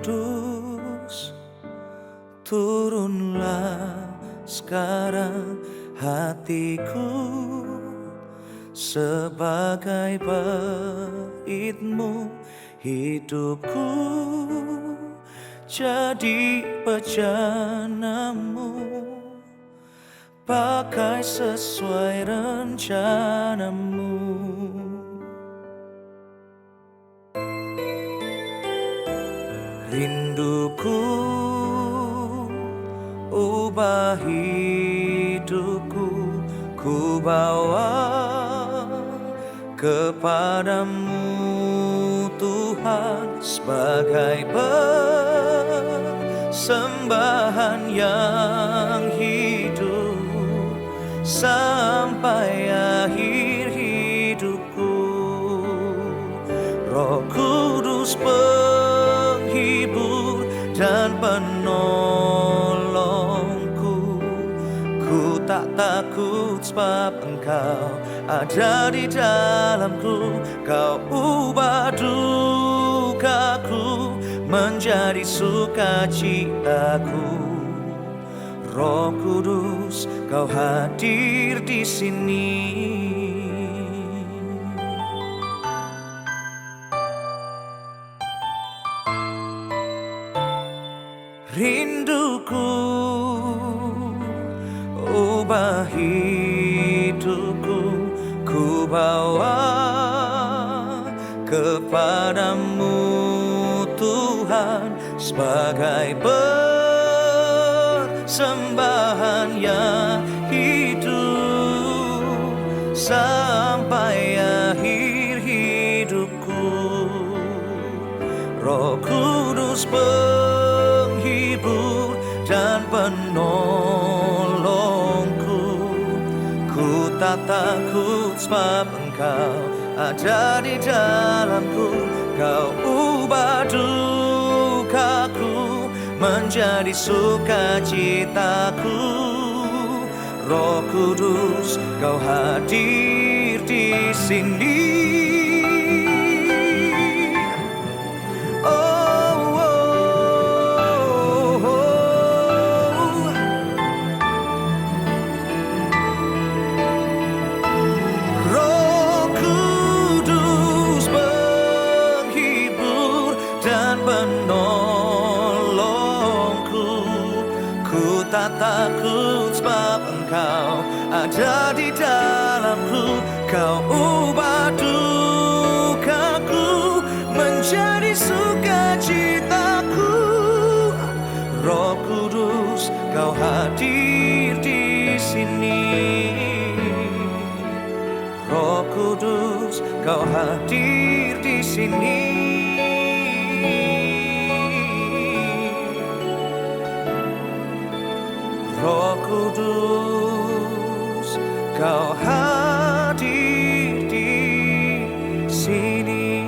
Kudus, turunlah sekarang hatiku sebagai bait-Mu, hidupku jadi bejana-Mu, pakai sesuai rencana-Mu. Rinduku ubah hidupku, ku bawa kepadamu Tuhan sebagai persembahan yang hidup sampai akhir hidupku. Roh Kudus penghibur dan penolongku, ku tak takut sebab Engkau ada di dalamku. Kau ubah dukaku menjadi sukacitaku. Roh Kudus, Kau hadir di sini. Rinduku ubah hidupku, ku bawa kepadamu Tuhan sebagai persembahan yang hidup sampai akhir hidupku. Roh Kudus penghibur dan penolongku, ku tak takut sebab Engkau ada di dalamku. Kau ubah dukaku menjadi sukacitaku. Roh Kudus, Kau hadir di sini. Tak takut sebab Engkau ada di dalamku. Kau ubah dukaku menjadi sukacitaku. Roh Kudus, Kau hadir di sini. Roh Kudus, Kau hadir di sini. Roh Kudus, Kau hadir di sini.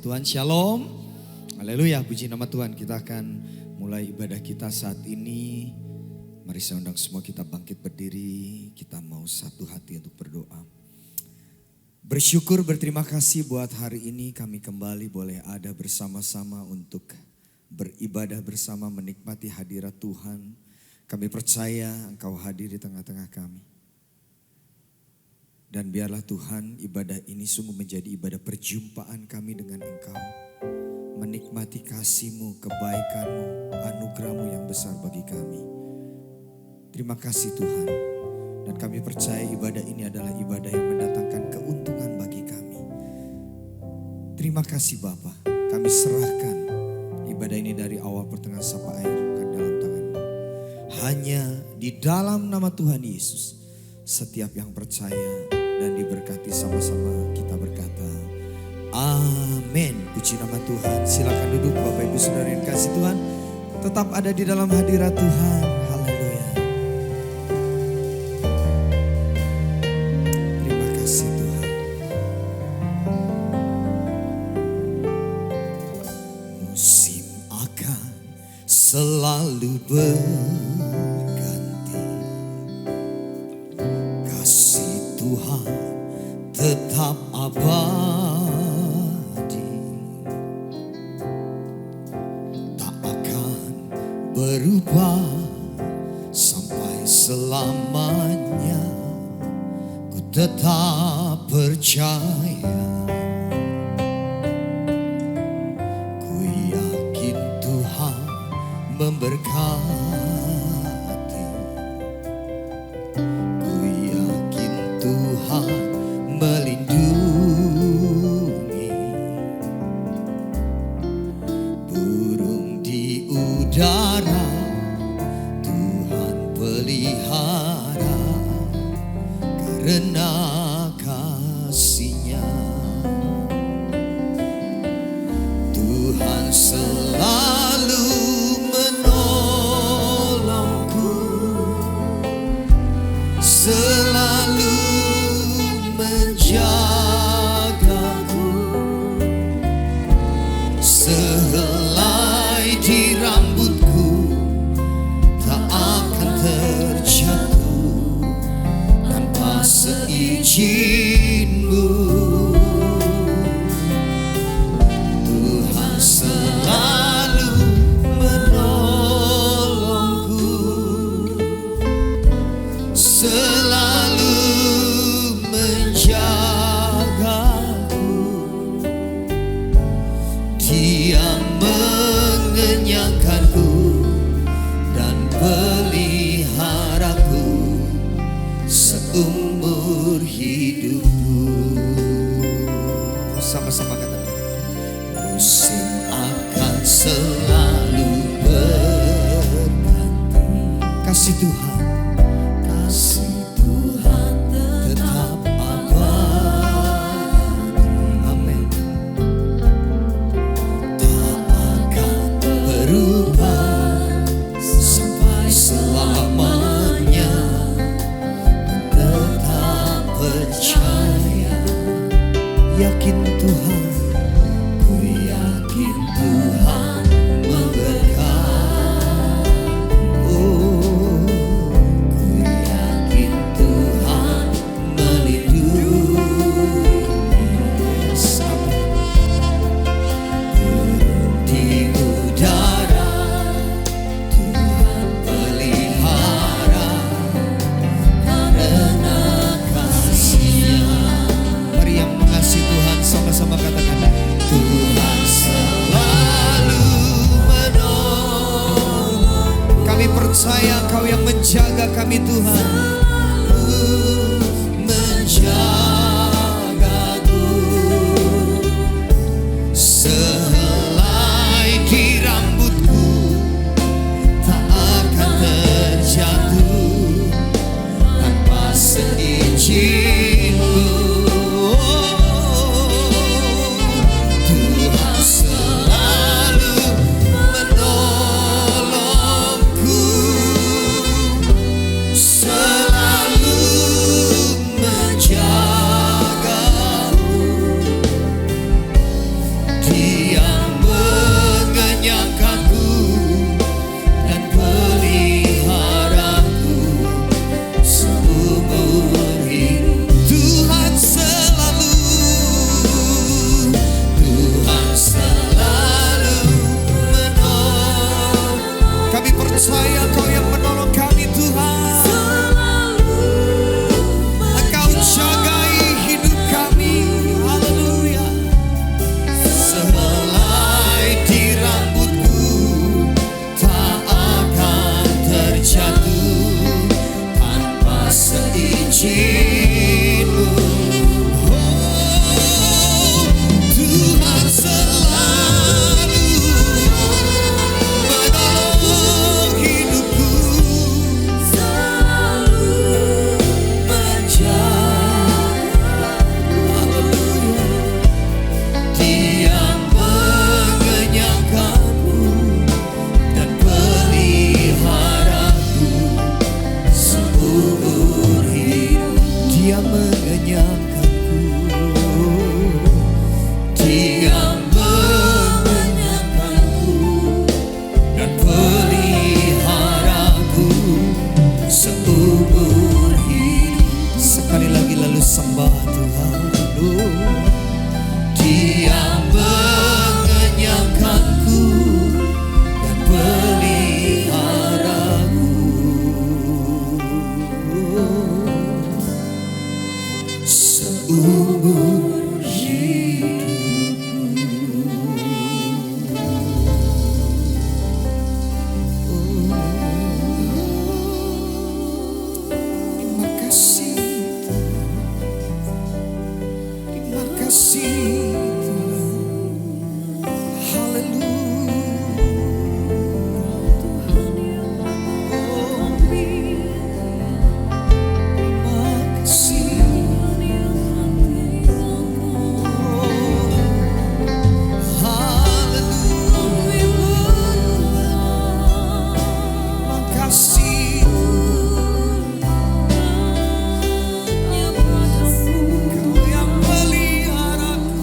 Tuhan, shalom. Haleluya, puji nama Tuhan. Kita akan mulai ibadah kita saat ini. Mari saya undang semua kita bangkit berdiri. Kita mau satu hati untuk berdoa. Bersyukur, berterima kasih buat hari ini kami kembali boleh ada bersama-sama untuk beribadah bersama, menikmati hadirat Tuhan. Kami percaya Engkau hadir di tengah-tengah kami. Dan biarlah Tuhan ibadah ini sungguh menjadi ibadah perjumpaan kami dengan Engkau. Menikmati kasih-Mu, kebaikan-Mu, anugerah-Mu yang besar bagi kami. Terima kasih Tuhan. Dan kami percaya ibadah ini adalah ibadah yang mendatangkan keuntungan bagi kami. Terima kasih Bapa. Kami serahkan ibadah ini dari awal pertengahan sampai akhir ke dalam tangan-Mu. Hanya di dalam nama Tuhan Yesus, setiap yang percaya dan diberkati sama-sama kita berkata, amin. Puji nama Tuhan. Silakan duduk Bapak Ibu Saudara yang kasih Tuhan. Tetap ada di dalam hadirat Tuhan. Haleluya. Terima kasih Tuhan. Musim akan selalu berganti. Kasih Tuhan tetap abadi, tak akan berubah sampai selamanya. Ku tetap percaya, ku yakin Tuhan memberkati, ku yakin Tuhan melindungi. Burung di udara Tuhan pelihara karena kasih-Nya. Tuhan selalu menolongku, selalu menjagaku. Sehelai di rambutku tak akan terjatuh tanpa seizin-Mu. Tuhan selalu menolongku, selalu menjagaku. Dia mengenyangkanku dan peliharaku seumur hidupku. Sama-sama katakan, musim akan selalu berganti. Kasih Tuhan, kasih Tuhan tetap abadi. Amin. Tak akan berubah sampai selamanya. Tetap percaya, yakin Tuhan, ku yakin Tuhan memberkati. Oh, ku yakin Tuhan melindungi. Burung di udara Tuhan pelihara karena kasih-Nya. Mari yang mengasihi Tuhan sama-sama katakan, Tuhan selalu menolong. Kami percaya Engkau yang menjaga kami Tuhan. Menjagaku. Sehelai di rambutku tak akan terjatuh tanpa seizin-Mu. Tuhan selalu menolongku, selalu percaya Kau yang menolong kami Tuhan. Engkau jagai hidup kami. Haleluya. Sehelai di rambutku tak akan terjatuh tanpa seizin-Mu. Oh, Tuhan selalu menolong hidupku, selalu menjaga. Haleluya. Dia mengenyangkanku dan peliharaku seumur hidup. Dia mengenyangkanku, Dia mengenyangkanku dan peliharaku seumur hidup. Sekali lagi lalu sembah Tuhan. Dia mengenyangkanku dan peliharaku seumur Terima kasih, terima kasih Tuhan. Haleluya. Terima kasih. Terima kasih. Kau yang peliharaku,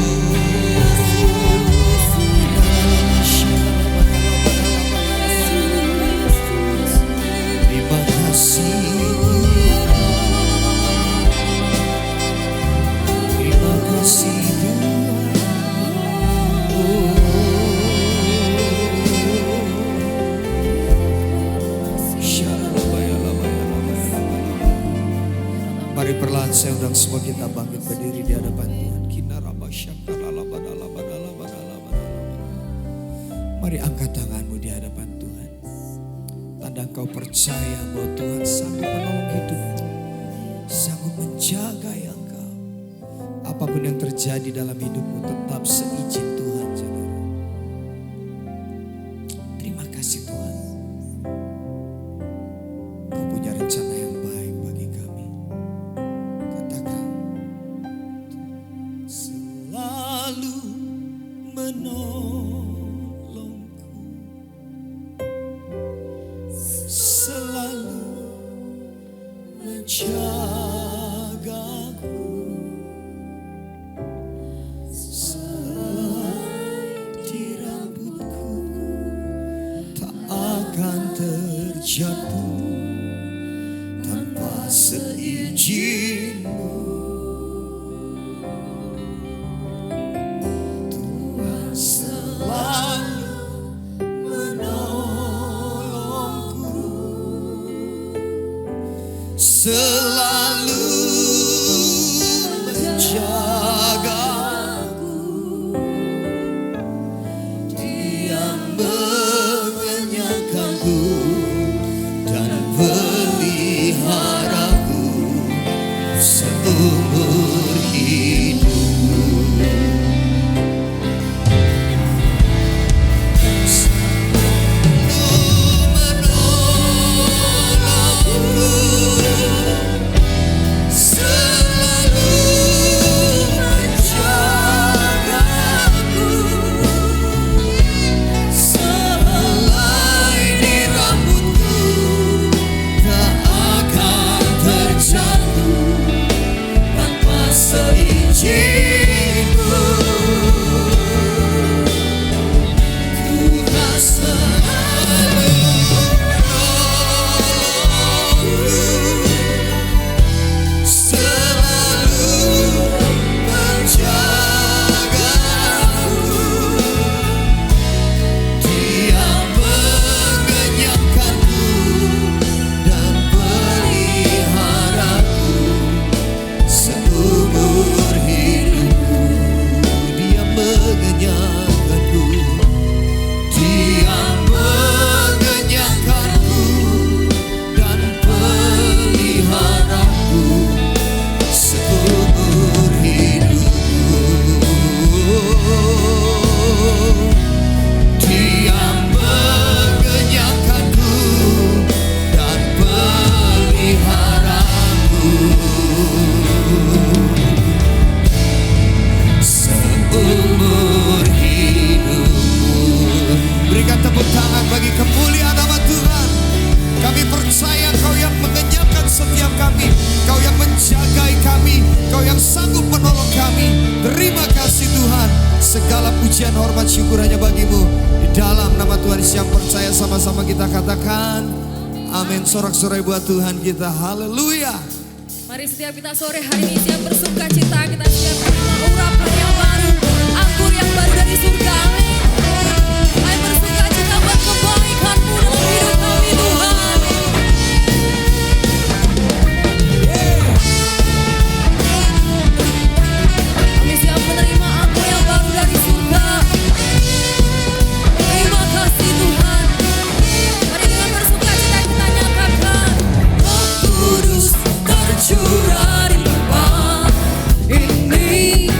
Tuhan yang jagaku. Terima kasih kami Mari perlahan saya undang semua kita bangkit berdiri di hadapan Tuhan. Mari angkat tanganmu di hadapan Tuhan. Tanda engkau percaya bahwa Tuhan sanggup menolong hidupmu, sanggup menjaga engkau. Apapun yang terjadi dalam hidupmu tetap seizin Tuhan, saudara. Terima kasih Tuhan. Kau punya rencana yang baik bagi kami. Katakan, selalu menolongku, selalu menjagaku, selai di rambutku tak akan terjatuh tanpa seizin-Mu. Tuhan selalu menolongku, selalu menjagaku. Dia mengenyangkanku dan peliharaku seumur hidupku. Berikan tepuk tangan bagi kemuliaan nama Tuhan. Kami percaya Kau yang mengenyangkan setiap kami, Kau yang menjagai kami, Kau yang sanggup menolong kami. Terima kasih Tuhan. Segala pujian, hormat, syukur hanya bagi-Mu. Di dalam nama Tuhan siap percaya, sama-sama kita katakan amin. Sorak-sorai buat Tuhan kita. Haleluya. Mari setiap kita sore hari ini siap bersuka cita, kita siap menerima urapan yang baru, anggur yang baru dari surga. Amin. Ayo bersuka cita buat kebaikan-Mu dalam hidup kami Tuhan. Kami siap menerima anggur yang baru dari surga. Terima kasih Tuhan. Mari dengan bersuka cita kita nyatakan, Roh Kudus tercurah di tempat ini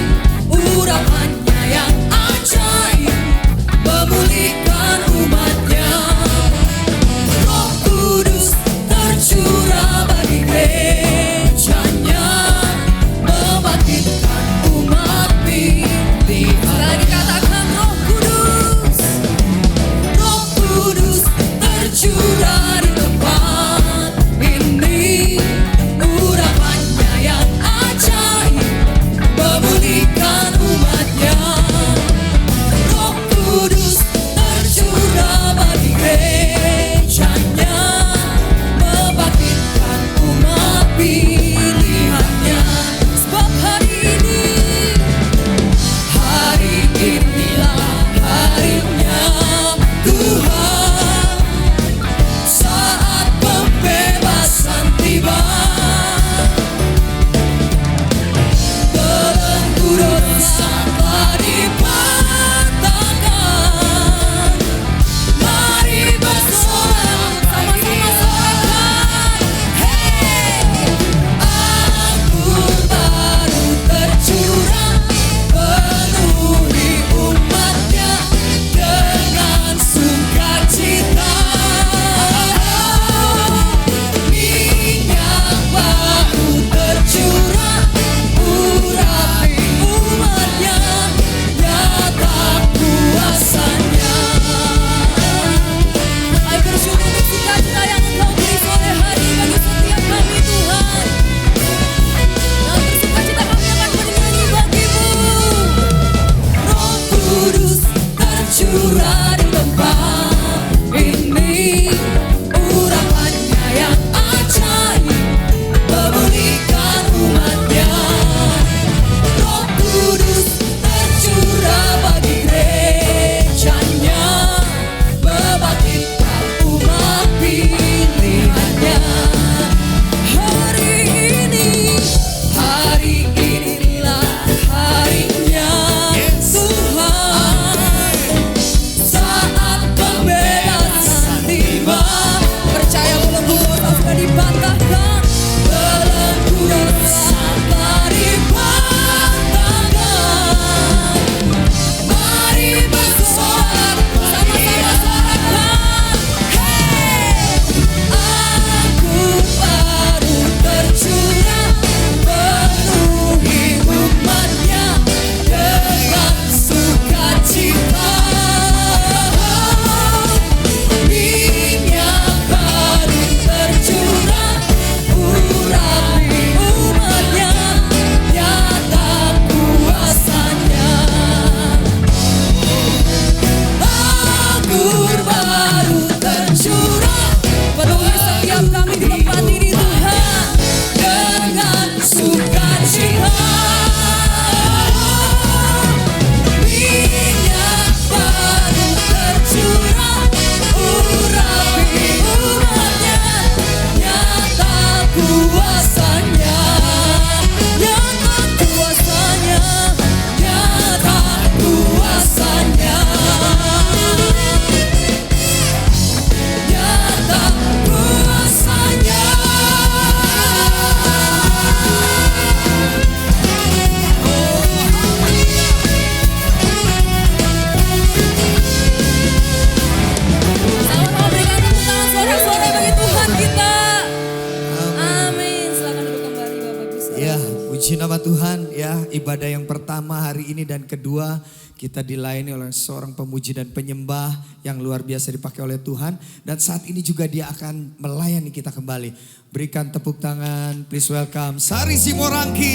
Puji nama Tuhan ya, ibadah yang pertama hari ini dan kedua kita dilayani oleh seorang pemuji dan penyembah yang luar biasa dipakai oleh Tuhan. Dan saat ini juga dia akan melayani kita kembali. Berikan tepuk tangan, please welcome Sari Simorangkir.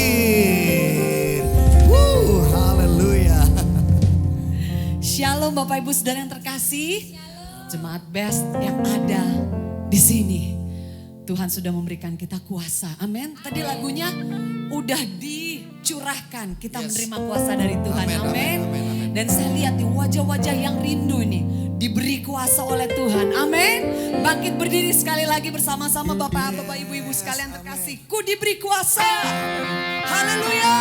Haleluya. Shalom Bapak Ibu Saudara yang terkasih. Jemaat Best yang ada di sini. Tuhan sudah memberikan kita kuasa. Amin. Tadi lagunya udah dicurahkan. Kita menerima kuasa dari Tuhan. Amin. Dan saya lihat nih wajah-wajah yang rindu ini diberi kuasa oleh Tuhan. Amin. Bangkit berdiri sekali lagi bersama-sama Bapak, Ibu-ibu sekalian terkasih. Ku diberi kuasa. Haleluya.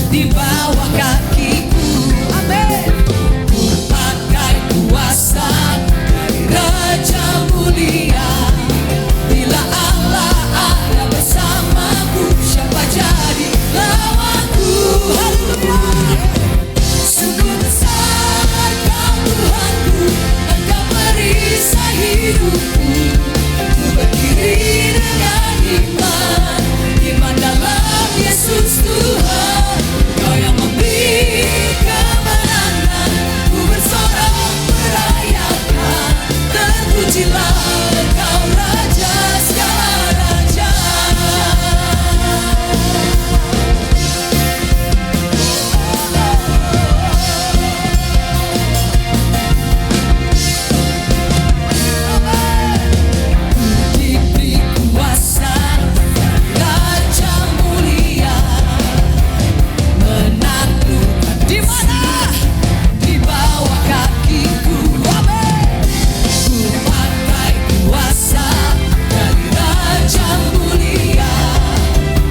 Di bawah kakiku, amin. Ku pakai kuasa dari Raja Mulia. Bila Allah ada bersamaku, siapa jadi lawanku? Haleluya. Sungguh besar Kau Tuhanku, Engkau perisai hidupku. Ku berdiri dengan iman, iman dalam Yesus Tuhan. Kau yang memberi kemenangan, ku bersorak merayakan. Terpujilah Engkau Raja segala raja. Diberi kuasa Raja Mulia, menaklukkan di mana? Di bawah kakiku. Amin. Ku pakai kuasa dari Raja Mulia.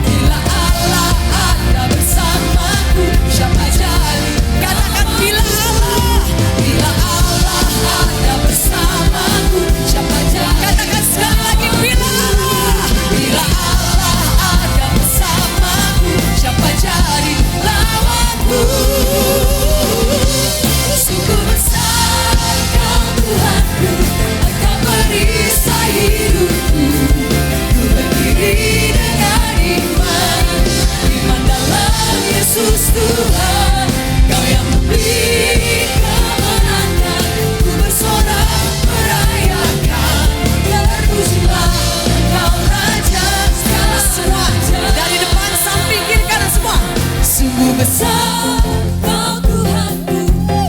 Bila Allah ada bersamaku, siapa jadi? Katakan bila Allah ada bersamaku, siapa jadi? Katakan sekali lagi bila Allah ada bersamaku, siapa jadi lawanku? Sungguh besar Kau Tuhanku, Engkau perisai hidupku. Ku berdiri dengan iman, iman dalam Yesus Tuhan. Kau yang memberi kemenangan, ku bersorak merayakan. Terpujilah Engkau Raja segala raja. Dari depan, samping, kiri, kanan semua. Sungguh besar Kau Tuhanku,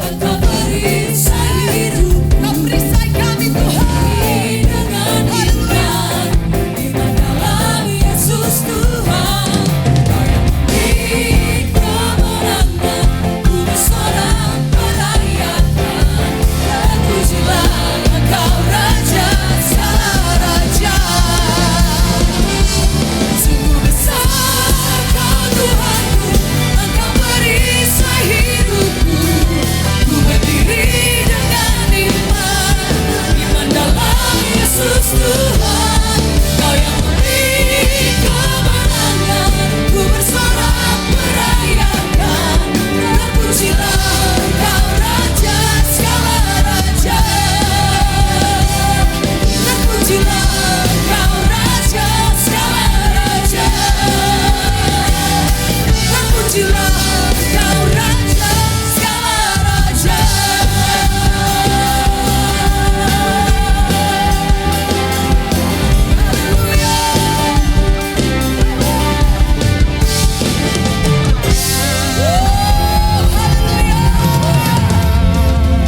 Engkau perisai hidup. Kau perisai kami Tuhan. Dengan iman, iman dalam Yesus Tuhan. Kau yang memberi kemenangan, ku bersorak merayakan. Terpujilah Engkau Raja segala raja. Sungguh besar Kau Tuhanku, Engkau perisai hidupku. Ku berdiri dengan iman, iman dalam Yesus Tuhan. Kau yang memberi kemenangan, ku bersorak merayakan. Terpujilah Engkau Raja segala raja. Terpujilah Engkau Raja segala raja. Terpujilah Engkau Raja segala raja.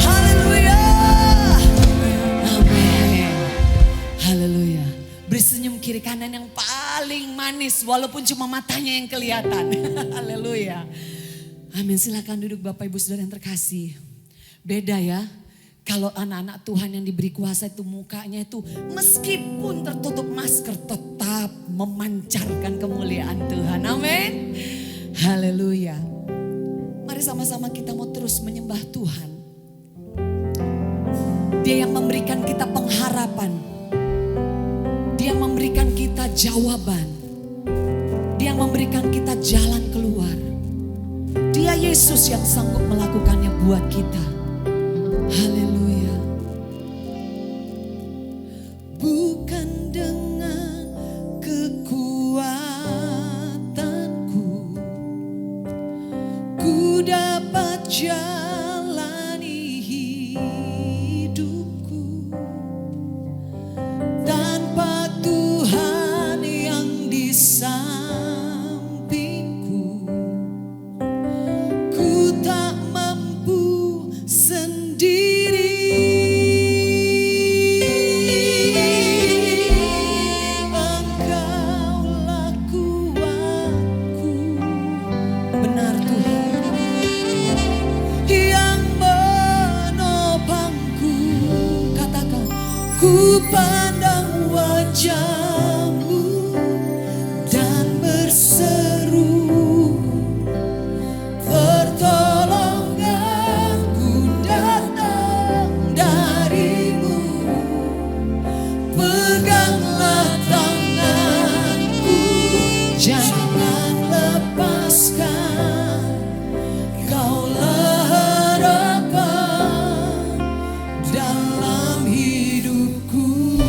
Haleluya. Amin. Haleluya. Beri senyum kiri kanan yang paling manis walaupun cuma matanya yang kelihatan. Haleluya. Amin. Silakan duduk Bapak Ibu Saudara yang terkasih. Beda ya. Kalau anak-anak Tuhan yang diberi kuasa itu mukanya itu meskipun tertutup masker tetap memancarkan kemuliaan Tuhan. Amin. Haleluya. Mari Mari sama-sama kita mau terus menyembah Tuhan. Dia yang memberikan kita pengharapan. Dia yang memberikan kita jawaban. Dia yang memberikan kita jalan keluar. Dia Yesus yang sanggup melakukannya buat kita. Haleluya. Bukan dengan kekuatanku ku dapat jalani hidupku, tanpa Tuhan yang di sampingku ku tak mampu sendiri. Engkaulah kuatku, benar Tuhan, yang menopangku. Katakan, ku pandang wajah-Mu dan berseru, pertolonganku datang dari-Mu. Peganglah tanganku, jangan lepaskan. Kaulah harapan dalam hidupku.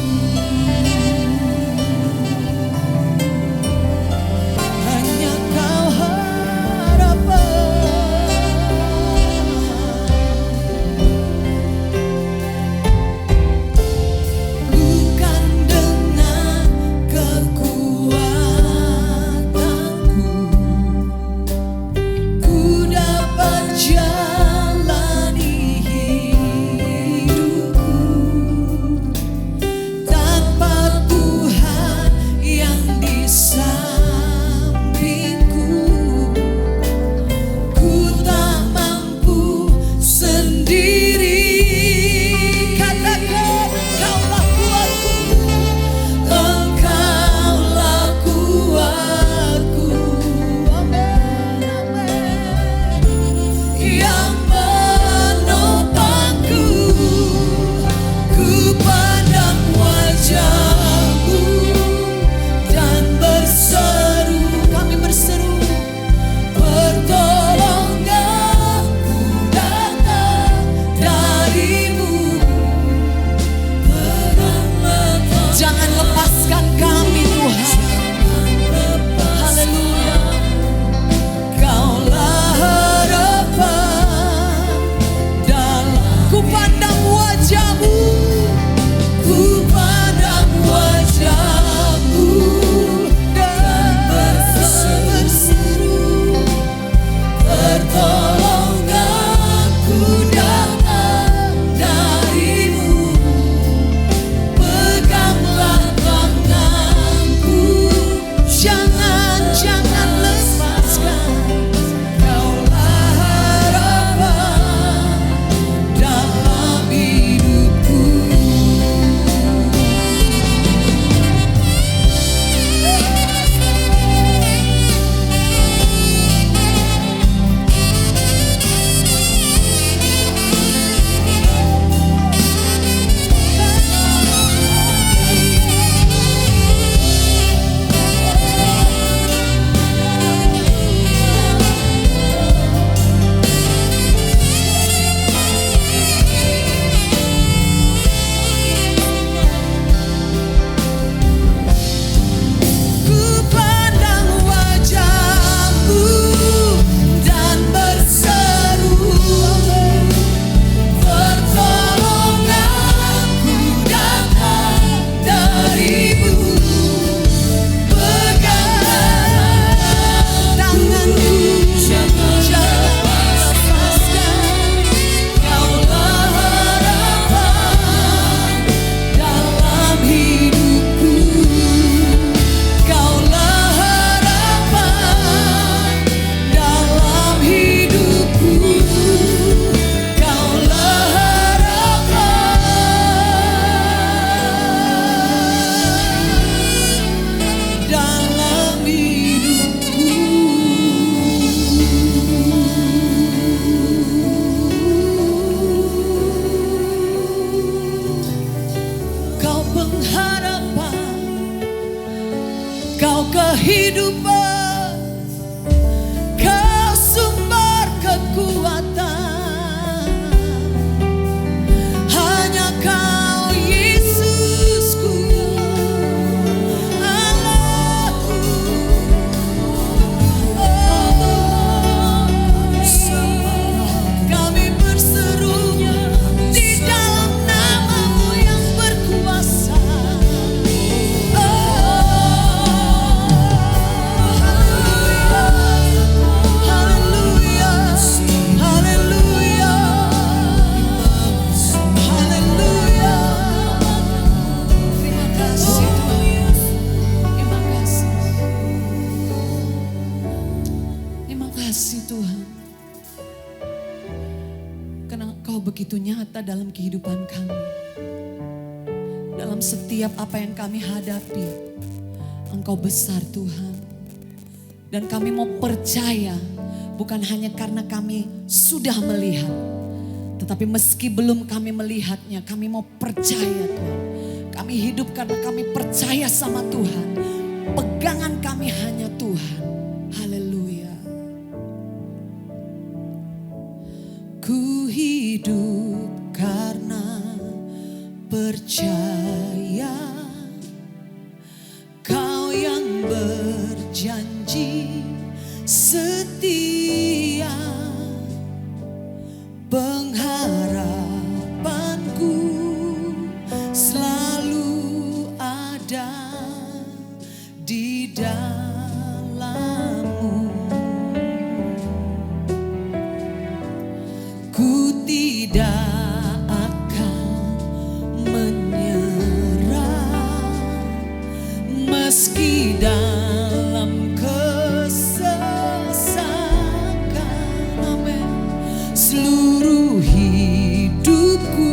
kasih Tuhan. Karena Engkau begitu nyata dalam kehidupan kami. Dalam setiap apa yang kami hadapi, Engkau besar Tuhan. Dan kami mau percaya, bukan hanya karena kami sudah melihat, tetapi meski belum kami melihatnya, kami mau percaya Tuhan. Kami hidup karena kami percaya sama Tuhan. Pegangan kami hanya Tuhan. Haleluya. Ku hidup karena percaya Kau yang berjanji setia, pengharapanku selalu ada di dalam-Mu. Ku tidak akan menyerah meski dalam kesesakan. Amin. Seluruh hidupku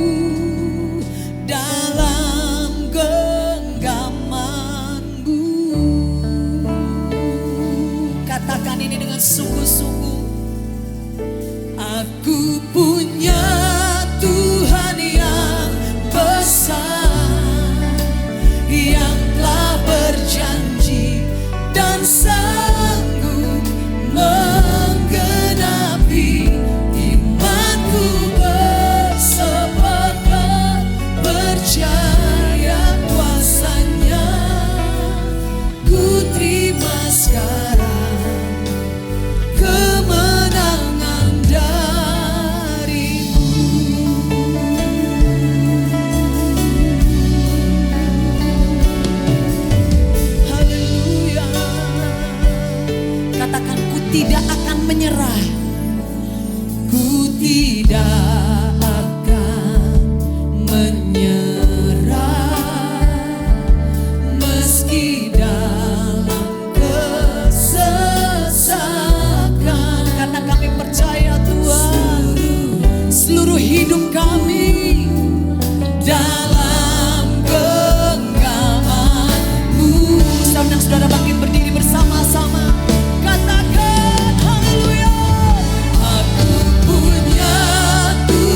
dalam genggaman-Mu. Katakan ini dengan sungguh-sungguh. Aku punya Tuhan yang besar, yang telah berjanji dan sanggup menggenapi. Imanku bersepakat percaya kuasa-Nya. Ku terima sekarang kemenangan dari-Mu. Haleluya. Katakan, ku tidak akan menyerah. Ku tidak akan menyerah meski dalam kesesakan. Karena kami percaya Tuhan, seluruh hidup kami dalam genggaman-Mu. Saudara-saudara bangkit berdiri bersama-sama. Katakan haleluya. Aku punya Tuhan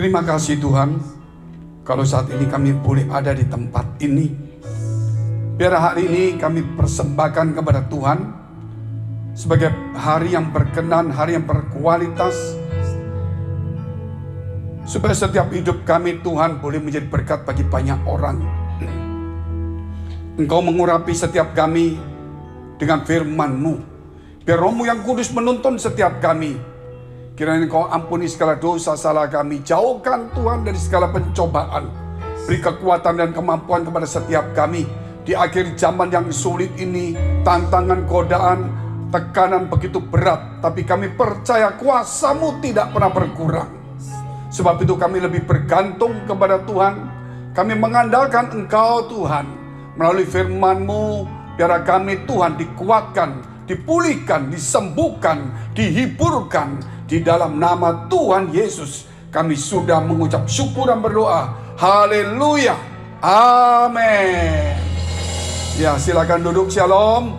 Terima kasih Tuhan, kalau saat ini kami boleh ada di tempat ini. Biar hari ini kami persembahkan kepada Tuhan sebagai hari yang berkenan, hari yang berkualitas, supaya setiap hidup kami Tuhan boleh menjadi berkat bagi banyak orang. Engkau mengurapi setiap kami dengan firman-Mu. Biar Roh-Mu yang kudus menuntun setiap kami. Kiranya Engkau ampuni segala dosa salah kami. Jauhkan Tuhan dari segala pencobaan. Beri kekuatan dan kemampuan kepada setiap kami. Di akhir zaman yang sulit ini, tantangan, godaan, tekanan begitu berat. Tapi kami percaya kuasa-Mu tidak pernah berkurang. Sebab itu kami lebih bergantung kepada Tuhan. Kami mengandalkan Engkau Tuhan. Melalui firman-Mu, biar kami Tuhan dikuatkan, dipulihkan, disembuhkan, dihiburkan. Di dalam nama Tuhan Yesus kami sudah mengucap syukur dan berdoa. Haleluya. Amin. Ya, silakan duduk. Shalom.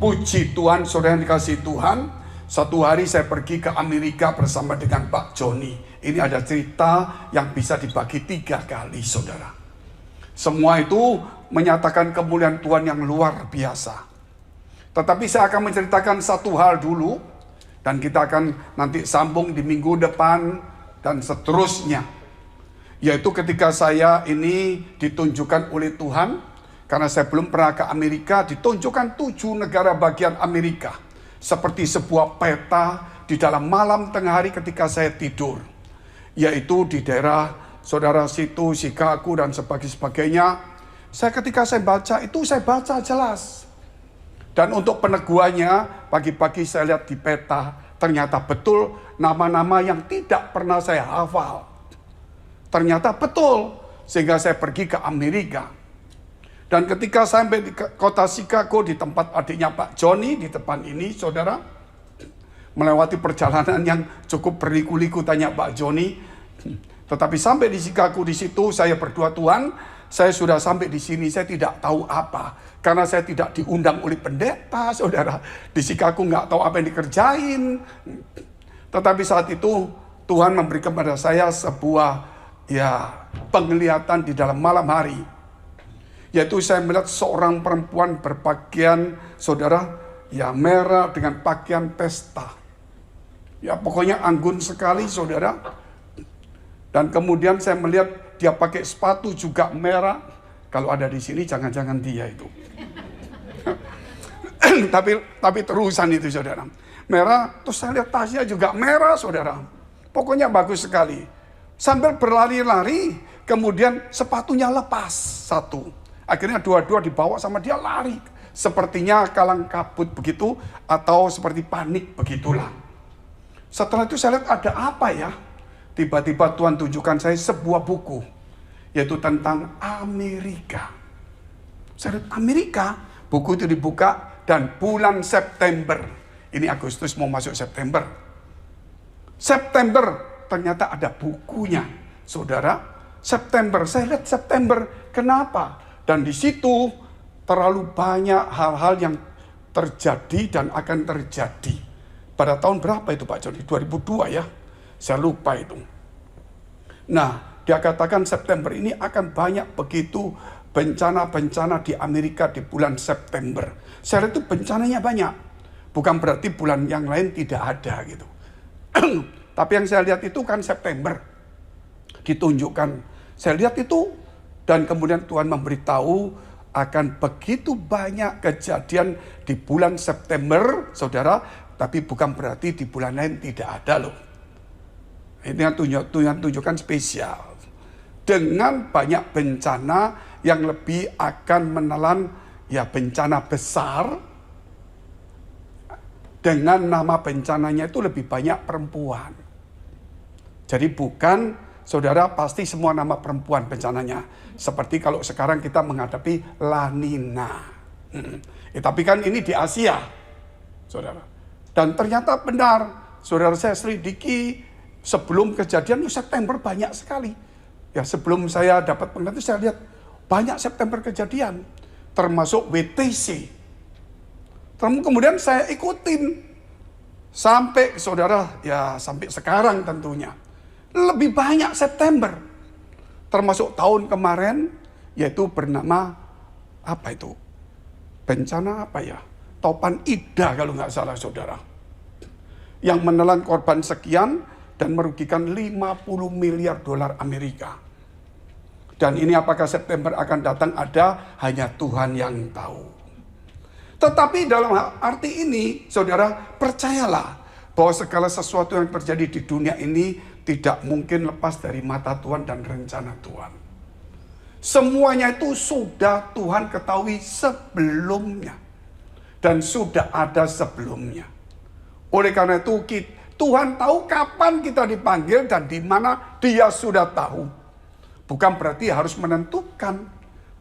Puji Tuhan, saudara yang dikasihi Tuhan. Satu hari saya pergi ke Amerika bersama dengan Pak Joni. Ini ada cerita yang bisa dibagi 3 kali, saudara. Semua itu menyatakan kemuliaan Tuhan yang luar biasa. Tetapi saya akan menceritakan satu hal dulu, dan kita akan nanti sambung di minggu depan dan seterusnya. Yaitu ketika saya ini ditunjukkan oleh Tuhan, karena saya belum pernah ke Amerika, ditunjukkan 7 negara bagian Amerika. Seperti sebuah peta di dalam malam tengah hari ketika saya tidur. Yaitu di daerah saudara situ, Chicago dan sebagainya. Ketika saya baca itu, saya baca jelas. Dan untuk peneguhannya, pagi-pagi saya lihat di peta, ternyata betul nama-nama yang tidak pernah saya hafal. Ternyata betul, sehingga saya pergi ke Amerika. Dan ketika sampai di kota Chicago, di tempat adiknya Pak Joni, di depan ini, saudara, melewati perjalanan yang cukup berliku-liku, tanya Pak Joni. Tetapi sampai di Chicago, di situ saya berdoa, Tuhan, saya sudah sampai di sini, saya tidak tahu apa. Karena saya tidak diundang oleh pendeta, saudara. Di Chicago nggak tahu apa yang dikerjain. Tetapi saat itu Tuhan memberi kepada saya sebuah penglihatan di dalam malam hari. Yaitu saya melihat seorang perempuan berpakaian, saudara, merah dengan pakaian pesta. Ya pokoknya anggun sekali, saudara. Dan kemudian saya melihat dia pakai sepatu juga merah. Kalau ada di sini jangan-jangan dia itu. tapi terusan itu, saudara. Merah, terus saya lihat tasnya juga merah, saudara. Pokoknya bagus sekali. Sambil berlari-lari, kemudian sepatunya lepas satu. Akhirnya dua-dua dibawa sama dia lari. Sepertinya kalang kabut begitu, atau seperti panik begitulah. Setelah itu saya lihat ada apa ya? Tiba-tiba Tuhan tunjukkan saya sebuah buku, yaitu tentang Amerika. Saya lihat Amerika, buku itu dibuka dan bulan September. Ini Agustus mau masuk September. September, ternyata ada bukunya. Saudara, September, saya lihat September, kenapa? Dan di situ terlalu banyak hal-hal yang terjadi dan akan terjadi. Pada tahun berapa itu Pak Joni? 2002 ya? Saya lupa itu. Nah, dia katakan September ini akan banyak begitu bencana-bencana di Amerika di bulan September. Saya lihat itu bencananya banyak. Bukan berarti bulan yang lain tidak ada gitu. Tapi yang saya lihat itu kan September. Ditunjukkan. Saya lihat itu dan kemudian Tuhan memberitahu akan begitu banyak kejadian di bulan September, saudara. Tapi bukan berarti di bulan lain tidak ada loh. Ini yang Tuhan tunjukkan spesial. Dengan banyak bencana yang lebih akan menelan bencana besar. Dengan nama bencananya itu lebih banyak perempuan. Jadi bukan, saudara, pasti semua nama perempuan bencananya. Seperti kalau sekarang kita menghadapi La Nina. Tapi kan ini di Asia, saudara. Dan ternyata benar, saudara, saya selidiki. Sebelum kejadian September banyak sekali. Ya sebelum saya dapat penglihatan saya lihat banyak September kejadian. Termasuk WTC. Kemudian saya ikutin. Sampai saudara, sampai sekarang tentunya. lebih banyak September. Termasuk tahun kemarin, yaitu bernama apa itu? Bencana apa ya? Topan Ida kalau nggak salah saudara. Yang menelan korban sekian dan merugikan 50 miliar dolar Amerika. Dan ini apakah September akan datang ada hanya Tuhan yang tahu. Tetapi dalam arti ini saudara percayalah bahwa segala sesuatu yang terjadi di dunia ini tidak mungkin lepas dari mata Tuhan dan rencana Tuhan. Semuanya itu sudah Tuhan ketahui sebelumnya. Dan sudah ada sebelumnya. Oleh karena itu Tuhan tahu kapan kita dipanggil dan di mana Dia sudah tahu. Bukan berarti harus menentukan.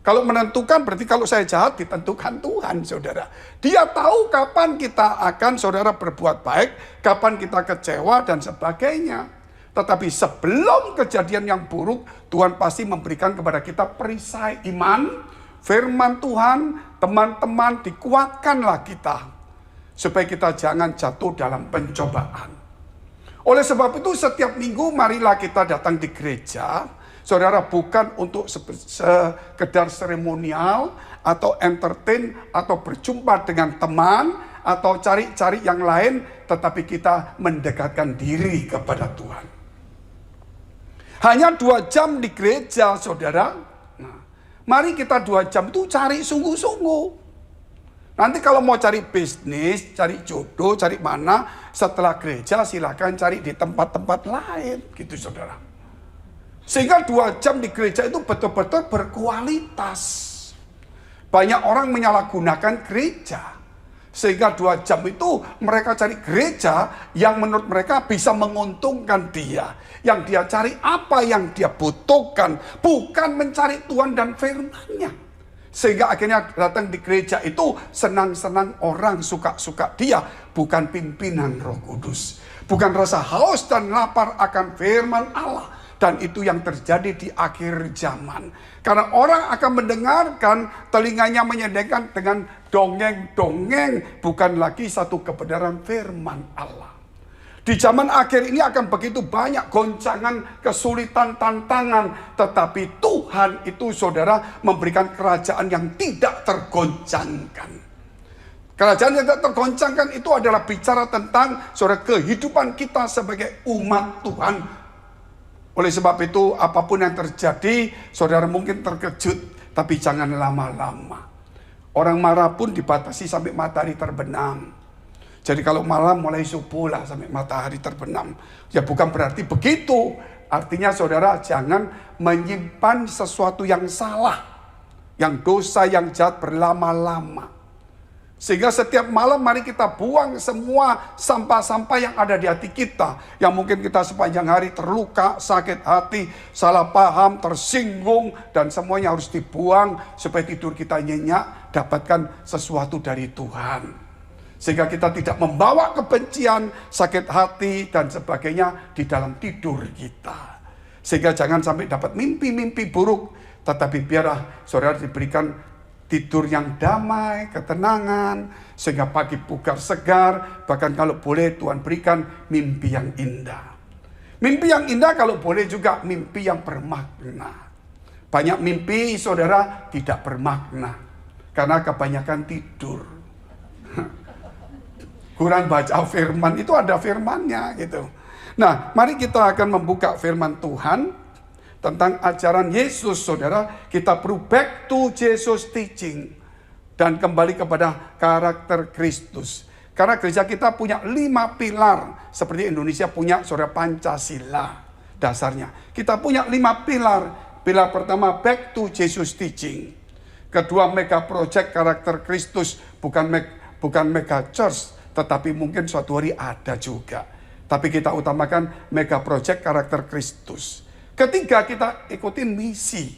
Kalau menentukan berarti kalau saya jahat ditentukan Tuhan saudara. Dia tahu kapan kita akan saudara berbuat baik, kapan kita kecewa dan sebagainya. Tetapi sebelum kejadian yang buruk, Tuhan pasti memberikan kepada kita perisai iman, firman Tuhan, teman-teman dikuatkanlah kita. Supaya kita jangan jatuh dalam pencobaan. Oleh sebab itu setiap minggu marilah kita datang di gereja. Saudara, bukan untuk sekedar seremonial atau entertain atau berjumpa dengan teman atau cari-cari yang lain, tetapi kita mendekatkan diri kepada Tuhan. Hanya 2 jam di gereja saudara. Nah, mari kita 2 jam itu cari sungguh-sungguh. Nanti kalau mau cari bisnis, cari jodoh, cari mana, setelah gereja silakan cari di tempat-tempat lain gitu saudara. Sehingga 2 jam di gereja itu betul-betul berkualitas. Banyak orang menyalahgunakan gereja. Sehingga 2 jam itu mereka cari gereja yang menurut mereka bisa menguntungkan dia. Yang dia cari apa yang dia butuhkan. Bukan mencari Tuhan dan firman-Nya. Sehingga akhirnya datang di gereja itu senang-senang orang suka-suka dia. Bukan pimpinan Roh Kudus. Bukan rasa haus dan lapar akan firman Allah. Dan itu yang terjadi di akhir zaman. Karena orang akan mendengarkan, telinganya menyedengkan dengan dongeng-dongeng. Bukan lagi satu kebenaran firman Allah. Di zaman akhir ini akan begitu banyak goncangan, kesulitan, tantangan. Tetapi Tuhan itu saudara memberikan kerajaan yang tidak tergoncangkan. Kerajaan yang tidak tergoncangkan itu adalah bicara tentang saudara kehidupan kita sebagai umat Tuhan. Oleh sebab itu apapun yang terjadi, saudara mungkin terkejut, tapi jangan lama-lama. Orang marah pun dibatasi sampai matahari terbenam. Jadi kalau malam mulai subuh lah sampai matahari terbenam. Ya bukan berarti begitu. Artinya saudara jangan menyimpan sesuatu yang salah. Yang dosa, yang jahat berlama-lama. Sehingga setiap malam mari kita buang semua sampah-sampah yang ada di hati kita. Yang mungkin kita sepanjang hari terluka, sakit hati, salah paham, tersinggung. Dan semuanya harus dibuang supaya tidur kita nyenyak, dapatkan sesuatu dari Tuhan. Sehingga kita tidak membawa kebencian, sakit hati dan sebagainya di dalam tidur kita. Sehingga jangan sampai dapat mimpi-mimpi buruk. Tetapi biarlah saudara diberikan tidur yang damai, ketenangan, sehingga pagi bugar segar, bahkan kalau boleh Tuhan berikan mimpi yang indah. Mimpi yang indah kalau boleh juga mimpi yang bermakna. Banyak mimpi saudara tidak bermakna, karena kebanyakan tidur. Kurang baca firman, itu ada firmannya gitu. Nah, mari kita akan membuka firman Tuhan. Tentang ajaran Yesus saudara, kita perlu back to Jesus teaching. Dan kembali kepada karakter Kristus. Karena gereja kita punya 5 pilar. Seperti Indonesia punya saudara Pancasila dasarnya. Kita punya 5 pilar. Pilar pertama back to Jesus teaching. Kedua mega project karakter Kristus. Bukan mega church. Tetapi mungkin suatu hari ada juga. Tapi kita utamakan mega project karakter Kristus. Ketiga, kita ikutin misi.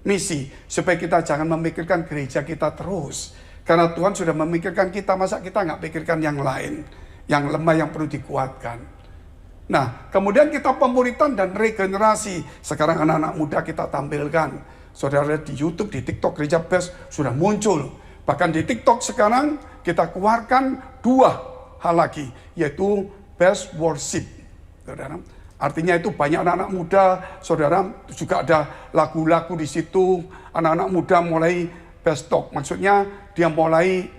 Misi, supaya kita jangan memikirkan gereja kita terus. Karena Tuhan sudah memikirkan kita, masa kita nggak pikirkan yang lain. Yang lemah, yang perlu dikuatkan. Nah, kemudian kita pemuritan dan regenerasi. Sekarang anak-anak muda kita tampilkan. Saudara di YouTube, di TikTok, Gereja Best sudah muncul. Bahkan di TikTok sekarang kita keluarkan 2 hal lagi. Yaitu Best Worship. Saudara, Artinya itu banyak anak-anak muda, saudara, juga ada lagu-lagu di situ. Anak-anak muda mulai bestok, maksudnya dia mulai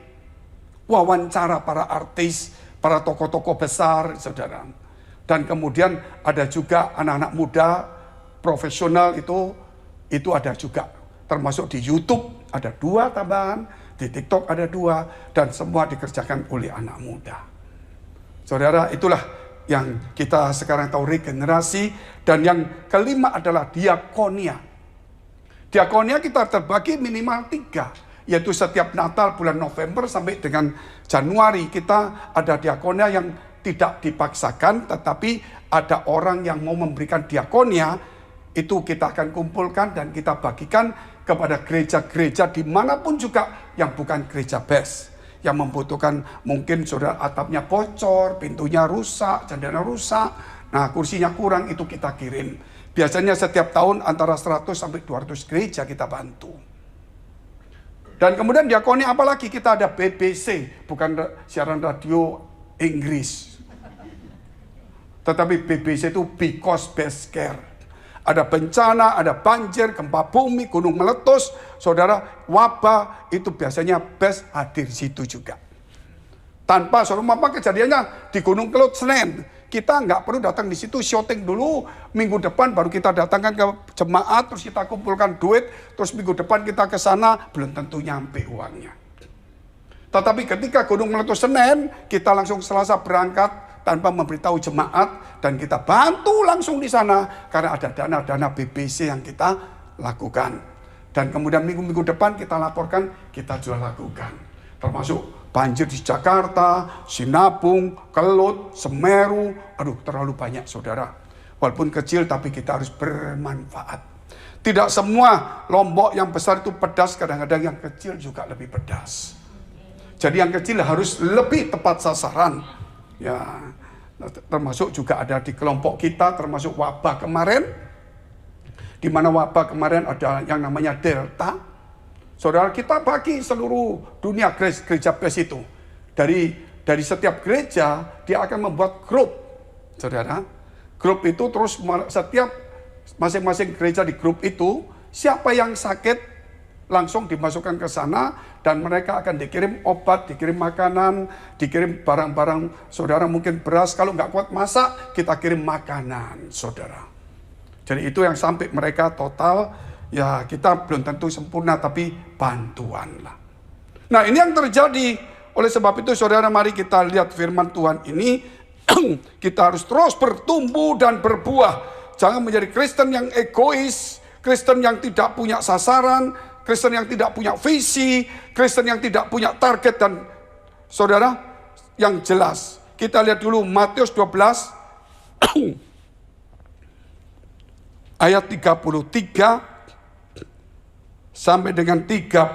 wawancara para artis, para tokoh-tokoh besar, saudara. Dan kemudian ada juga anak-anak muda profesional itu ada juga. Termasuk di YouTube ada 2 tambahan, di TikTok ada 2, dan semua dikerjakan oleh anak muda. Saudara, itulah yang kita sekarang tahu regenerasi. Dan yang kelima adalah diakonia. Diakonia kita terbagi minimal 3, yaitu setiap Natal bulan November sampai dengan Januari kita ada diakonia yang tidak dipaksakan, tetapi ada orang yang mau memberikan diakonia, itu kita akan kumpulkan dan kita bagikan kepada gereja-gereja dimanapun juga yang bukan gereja BES. Yang membutuhkan, mungkin saudara atapnya bocor, pintunya rusak, jendela rusak, nah kursinya kurang, itu kita kirim. Biasanya setiap tahun antara 100 sampai 200 gereja kita bantu. Dan kemudian diakoni apalagi kita ada BBC, bukan siaran radio Inggris. Tetapi BBC itu Because Best Care. Ada bencana, ada banjir, gempa bumi, gunung meletus, saudara, wabah, itu biasanya BES hadir di situ juga. Tanpa saudara, apa kejadiannya di Gunung Kelut Senen, kita nggak perlu datang di situ, syuting dulu, minggu depan baru kita datangkan ke jemaat, terus kita kumpulkan duit, terus minggu depan kita ke sana, belum tentu nyampe uangnya. Tetapi ketika Gunung meletus Senen, kita langsung Selasa berangkat, tanpa memberitahu jemaat, dan kita bantu langsung di sana karena ada dana-dana BBC yang kita lakukan. Dan kemudian minggu-minggu depan kita laporkan, kita juga lakukan. Termasuk banjir di Jakarta, Sinabung, Kelut, Semeru, aduh terlalu banyak saudara. Walaupun kecil tapi kita harus bermanfaat. Tidak semua lombok yang besar itu pedas, kadang-kadang yang kecil juga lebih pedas. Jadi yang kecil harus lebih tepat sasaran. Ya, termasuk juga ada di kelompok kita, termasuk wabah kemarin, di mana wabah kemarin ada yang namanya Delta. Saudara, kita bagi seluruh dunia gereja BES itu. Dari setiap gereja, dia akan membuat grup. Saudara, grup itu terus setiap masing-masing gereja di grup itu, siapa yang sakit, langsung dimasukkan ke sana dan mereka akan dikirim obat, dikirim makanan, dikirim barang-barang, saudara mungkin beras, kalau nggak kuat masak, kita kirim makanan, saudara. Jadi itu yang sampai mereka total, ya kita belum tentu sempurna, tapi bantuan lah. Nah ini yang terjadi, oleh sebab itu saudara mari kita lihat firman Tuhan ini, kita harus terus bertumbuh dan berbuah. Jangan menjadi Kristen yang egois, Kristen yang tidak punya sasaran, Kristen yang tidak punya visi, Kristen yang tidak punya target dan saudara yang jelas. Kita lihat dulu Matius 12 ayat 33 sampai dengan 37.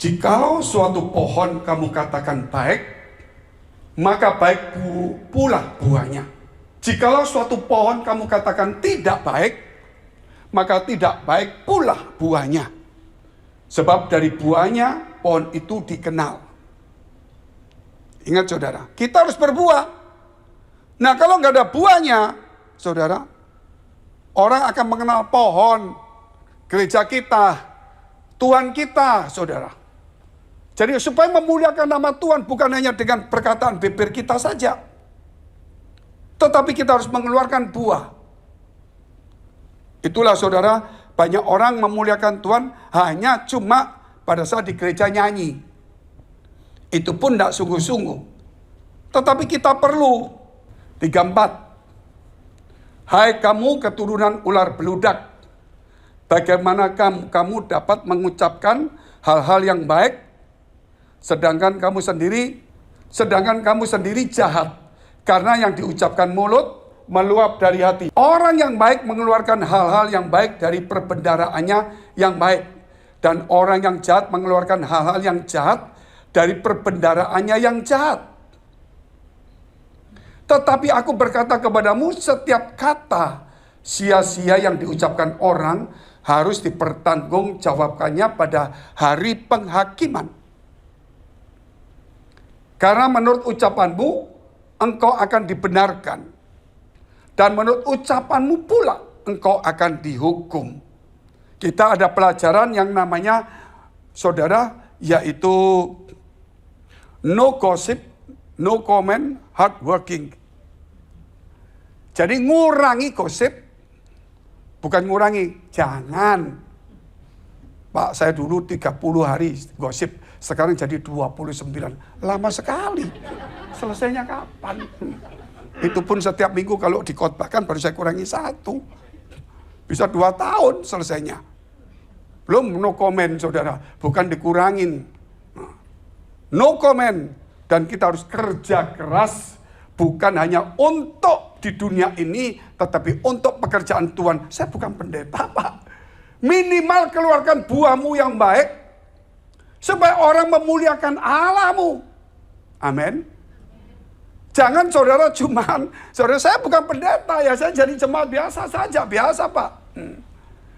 Jikalau suatu pohon kamu katakan baik, maka baik pula buahnya. Jikalau suatu pohon kamu katakan tidak baik, maka tidak baik pula buahnya. Sebab dari buahnya pohon itu dikenal. Ingat saudara, kita harus berbuah. Nah kalau nggak ada buahnya, saudara, orang akan mengenal pohon, gereja kita, Tuhan kita, saudara. Jadi supaya memuliakan nama Tuhan bukan hanya dengan perkataan bibir kita saja, tetapi kita harus mengeluarkan buah. Itulah saudara, banyak orang memuliakan Tuhan hanya cuma pada saat di gereja nyanyi. Itu pun tidak sungguh-sungguh. Tetapi kita perlu 34. Hai kamu keturunan ular beludak, bagaimana kamu dapat mengucapkan hal-hal yang baik, sedangkan kamu sendiri jahat. Karena yang diucapkan mulut meluap dari hati. Orang yang baik mengeluarkan hal-hal yang baik dari perbendaraannya yang baik. Dan orang yang jahat mengeluarkan hal-hal yang jahat dari perbendaraannya yang jahat. Tetapi aku berkata kepadamu, setiap kata sia-sia yang diucapkan orang harus dipertanggungjawabkannya pada hari penghakiman. Karena menurut ucapanmu engkau akan dibenarkan. Dan menurut ucapanmu pula, engkau akan dihukum. Kita ada pelajaran yang namanya, saudara, yaitu no gossip, no comment, hard working. Jadi ngurangi gosip, bukan ngurangi, jangan. Pak, saya dulu 30 hari gosip, sekarang jadi 29. Lama sekali. Selesainya kapan? Itu pun setiap minggu kalau dikhotbahkan baru saya kurangi 1. Bisa 2 tahun selesainya. Belum no comment, saudara. Bukan dikurangin. No comment. Dan kita harus kerja keras. Bukan hanya untuk di dunia ini, tetapi untuk pekerjaan Tuhan. Saya bukan pendeta, Pak. Minimal keluarkan buahmu yang baik. Supaya orang memuliakan Allahmu. Amin. Jangan saudara saudara saya bukan pendeta ya, saya jadi jemaat biasa saja, biasa Pak.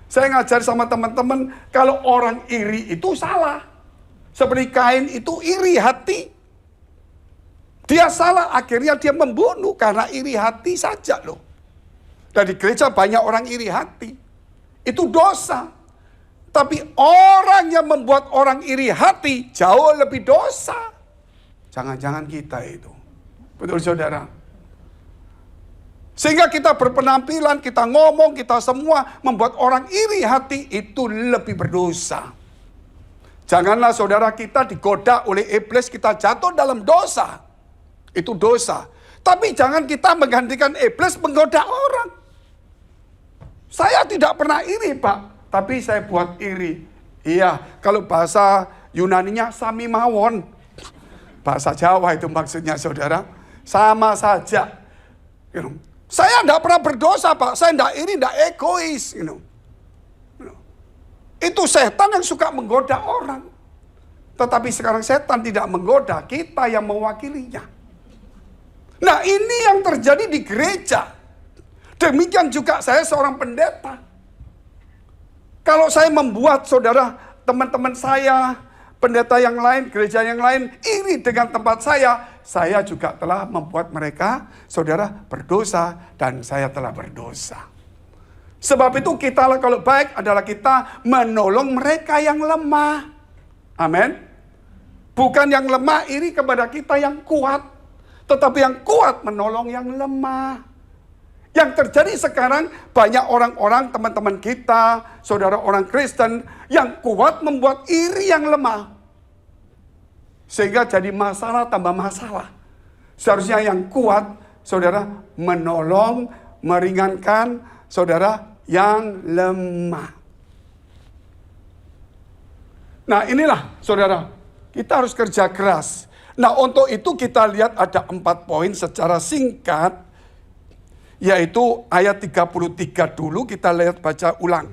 Saya ngajar sama teman-teman, kalau orang iri itu salah. Seperti Kain itu iri hati. Dia salah, akhirnya dia membunuh karena iri hati saja loh. Dan di gereja banyak orang iri hati. Itu dosa. Tapi orang yang membuat orang iri hati jauh lebih dosa. Jangan-jangan kita itu. Betul saudara. Sehingga kita berpenampilan, kita ngomong, kita semua membuat orang iri hati itu lebih berdosa. Janganlah saudara kita digoda oleh iblis, kita jatuh dalam dosa. Itu dosa. Tapi jangan kita menggantikan iblis menggoda orang. Saya tidak pernah iri Pak, tapi saya buat iri. Iya, kalau bahasa Yunaninya sami mawon. Bahasa Jawa itu maksudnya saudara. Sama saja. Saya tidak pernah berdosa Pak. Saya tidak iri, tidak egois. Itu setan yang suka menggoda orang. Tetapi sekarang setan tidak menggoda, kita yang mewakilinya. Nah ini yang terjadi di gereja. Demikian juga saya seorang pendeta. Kalau saya membuat saudara, teman-teman saya, pendeta yang lain, gereja yang lain, iri dengan tempat saya juga telah membuat mereka, saudara, berdosa, dan saya telah berdosa. Sebab itu kita kalau baik adalah kita menolong mereka yang lemah. Amin. Bukan yang lemah iri kepada kita yang kuat, tetapi yang kuat menolong yang lemah. Yang terjadi sekarang banyak orang-orang, teman-teman kita, saudara orang Kristen, yang kuat membuat iri yang lemah. Sehingga jadi masalah tambah masalah. Seharusnya yang kuat, saudara, menolong, meringankan, saudara, yang lemah. Nah inilah, saudara, kita harus kerja keras. Nah untuk itu kita lihat ada 4 poin secara singkat. Yaitu ayat 33 dulu kita lihat baca ulang.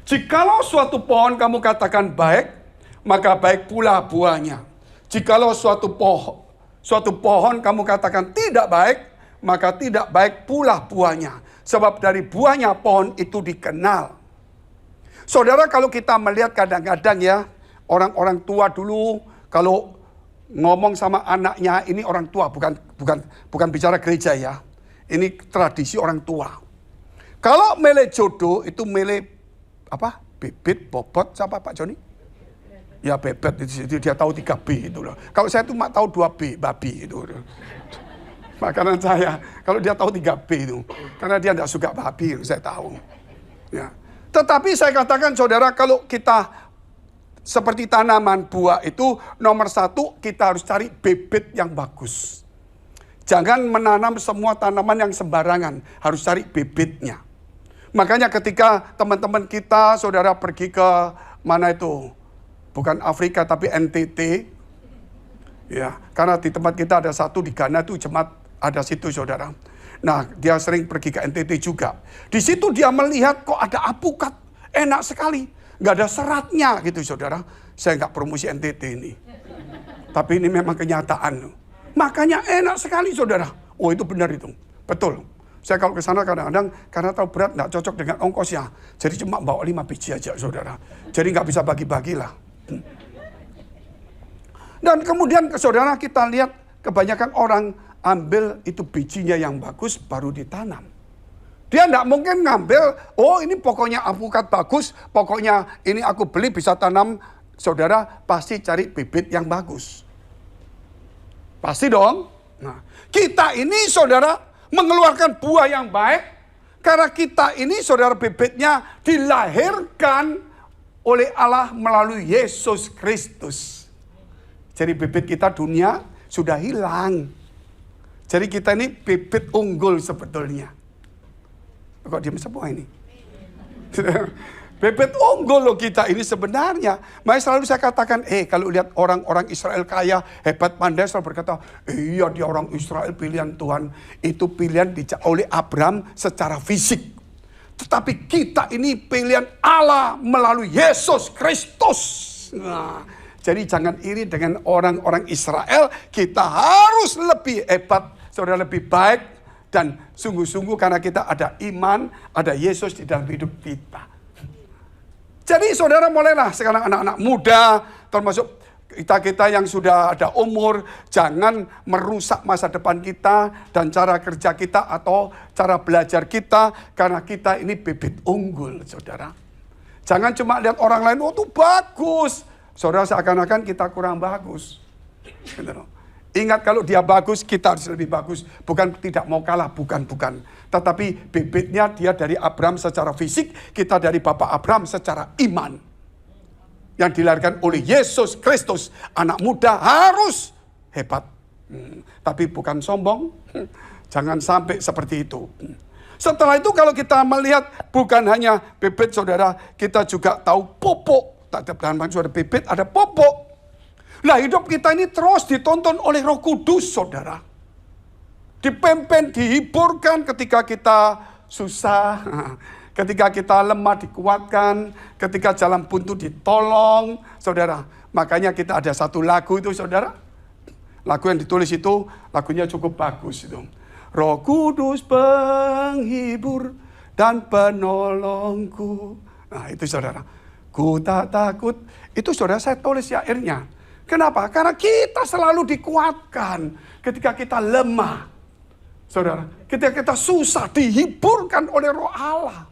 Jikalau suatu pohon kamu katakan baik, maka baik pula buahnya. Jikalau suatu pohon kamu katakan tidak baik, maka tidak baik pula buahnya. Sebab dari buahnya pohon itu dikenal. Saudara, kalau kita melihat kadang-kadang ya, orang-orang tua dulu kalau ngomong sama anaknya, ini orang tua, bukan bicara gereja ya. Ini tradisi orang tua. Kalau milih jodoh itu milih apa? Bibit, bobot, siapa Pak Joni? Ya bebet, itu dia tahu 3B itu loh. Kalau saya tuh tahu 2B, babi itu. Makanan saya, kalau dia tahu 3B itu. Karena dia tidak suka babi, saya tahu. Ya. Tetapi saya katakan saudara, kalau kita seperti tanaman buah itu, nomor 1 kita harus cari bibit yang bagus. Jangan menanam semua tanaman yang sembarangan, harus cari bibitnya. Makanya ketika teman-teman kita, saudara pergi ke mana itu? Bukan Afrika tapi NTT. Ya, karena di tempat kita ada satu di Ghana tuh jemaat ada situ saudara. Nah, dia sering pergi ke NTT juga. Di situ dia melihat kok ada apukat, enak sekali, nggak ada seratnya gitu saudara. Saya nggak promosi NTT ini, tapi ini memang kenyataan. Makanya enak sekali saudara. Oh itu benar itu, betul. Saya kalau ke sana kadang-kadang karena tahu berat nggak cocok dengan ongkosnya, jadi cuma bawa 5 biji aja saudara. Jadi nggak bisa bagi-bagi lah. Dan kemudian saudara kita lihat kebanyakan orang ambil itu bijinya yang bagus baru ditanam. Dia tidak mungkin ngambil, oh ini pokoknya alpukat bagus, pokoknya ini aku beli bisa tanam. Saudara pasti cari bibit yang bagus. Pasti dong. Nah, kita ini saudara mengeluarkan buah yang baik. Karena kita ini saudara bibitnya dilahirkan oleh Allah melalui Yesus Kristus. Jadi bibit kita dunia sudah hilang. Jadi kita ini bibit unggul sebetulnya. Kok diam semua ini? Bibit unggul loh kita ini sebenarnya. Makanya selalu saya katakan, kalau lihat orang-orang Israel kaya, hebat, pandai, selalu berkata, iya dia orang Israel pilihan Tuhan. Itu pilihan oleh Abraham secara fisik. Tetapi kita ini pilihan Allah melalui Yesus Kristus. Nah, jadi jangan iri dengan orang-orang Israel. Kita harus lebih hebat, saudara, lebih baik. Dan sungguh-sungguh karena kita ada iman, ada Yesus di dalam hidup kita. Jadi saudara mulailah sekarang anak-anak muda, termasuk kita-kita yang sudah ada umur, jangan merusak masa depan kita dan cara kerja kita atau cara belajar kita. Karena kita ini bibit unggul, saudara. Jangan cuma lihat orang lain, oh itu bagus. Saudara seakan-akan kita kurang bagus. Ingat kalau dia bagus, kita harus lebih bagus. Bukan tidak mau kalah, bukan. Tetapi bibitnya dia dari Abraham secara fisik, kita dari Bapak Abraham secara iman. Yang dilahirkan oleh Yesus Kristus. Anak muda harus hebat. Tapi bukan sombong. Jangan sampai seperti itu. Setelah itu kalau kita melihat bukan hanya bibit saudara, kita juga tahu pupuk. Dalam maksud ada bibit, ada pupuk. Nah hidup kita ini terus ditonton oleh Roh Kudus, saudara. Dipimpin, dihiburkan ketika kita susah, ketika kita lemah dikuatkan, ketika jalan buntu ditolong, saudara. Makanya kita ada satu lagu itu, saudara. Lagu yang ditulis itu, lagunya cukup bagus itu. Roh Kudus penghibur dan penolongku. Nah itu saudara. Ku tak takut. Itu saudara saya tulis syairnya. Kenapa? Karena kita selalu dikuatkan ketika kita lemah. Saudara, ketika kita susah dihiburkan oleh Roh Allah.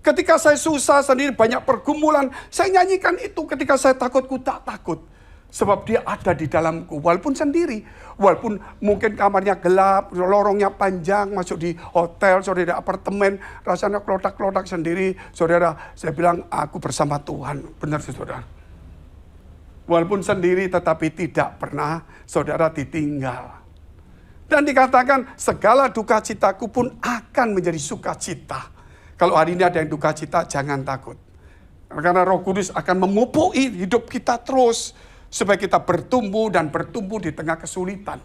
Ketika saya susah sendiri banyak pergumulan, saya nyanyikan itu. Ketika saya takut, ku tak takut. Sebab dia ada di dalamku, walaupun sendiri. Walaupun mungkin kamarnya gelap, lorongnya panjang, masuk di hotel, saudara, di apartemen. Rasanya klotak-klotak sendiri. Saudara, saya bilang aku bersama Tuhan. Benar saudara. Walaupun sendiri tetapi tidak pernah saudara ditinggal. Dan dikatakan segala duka citaku pun akan menjadi sukacita. Kalau hari ini ada yang duka cita jangan takut. Karena Roh Kudus akan memupui hidup kita terus. Supaya kita bertumbuh dan bertumbuh di tengah kesulitan.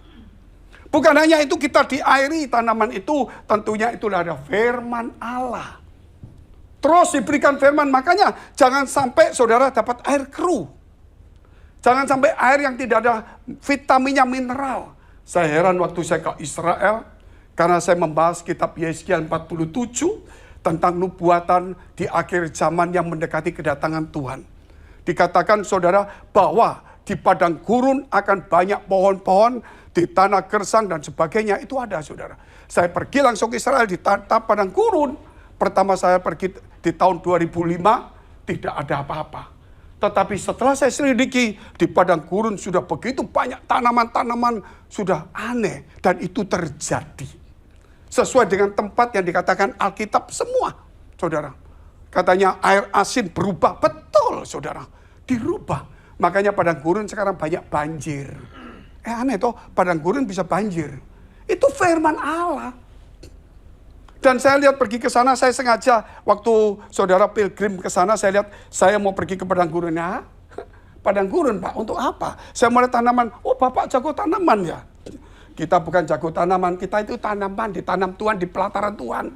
Bukan hanya itu kita diairi tanaman itu tentunya itulah ada firman Allah. Terus diberikan firman makanya jangan sampai saudara dapat air keruh. Jangan sampai air yang tidak ada vitaminnya mineral. Saya heran waktu saya ke Israel. Karena saya membahas kitab Yeskiel 47. Tentang nubuatan di akhir zaman yang mendekati kedatangan Tuhan. Dikatakan saudara bahwa di padang gurun akan banyak pohon-pohon. Di tanah gersang dan sebagainya itu ada saudara. Saya pergi langsung ke Israel di padang gurun. Pertama saya pergi di tahun 2005. Tidak ada apa-apa. Tetapi setelah saya selidiki, di padang gurun sudah begitu banyak tanaman-tanaman sudah aneh. Dan itu terjadi. Sesuai dengan tempat yang dikatakan Alkitab semua, saudara. Katanya air asin berubah, betul saudara. Dirubah. Makanya padang gurun sekarang banyak banjir. Aneh toh, padang gurun bisa banjir. Itu firman Allah. Dan saya lihat pergi ke sana, saya sengaja waktu saudara pilgrim ke sana, saya lihat saya mau pergi ke padang gurun. Ya, padang gurun Pak, untuk apa? Saya mulai tanaman, oh Bapak jago tanaman ya. Kita bukan jago tanaman, kita itu tanaman, ditanam Tuhan, di pelataran Tuhan.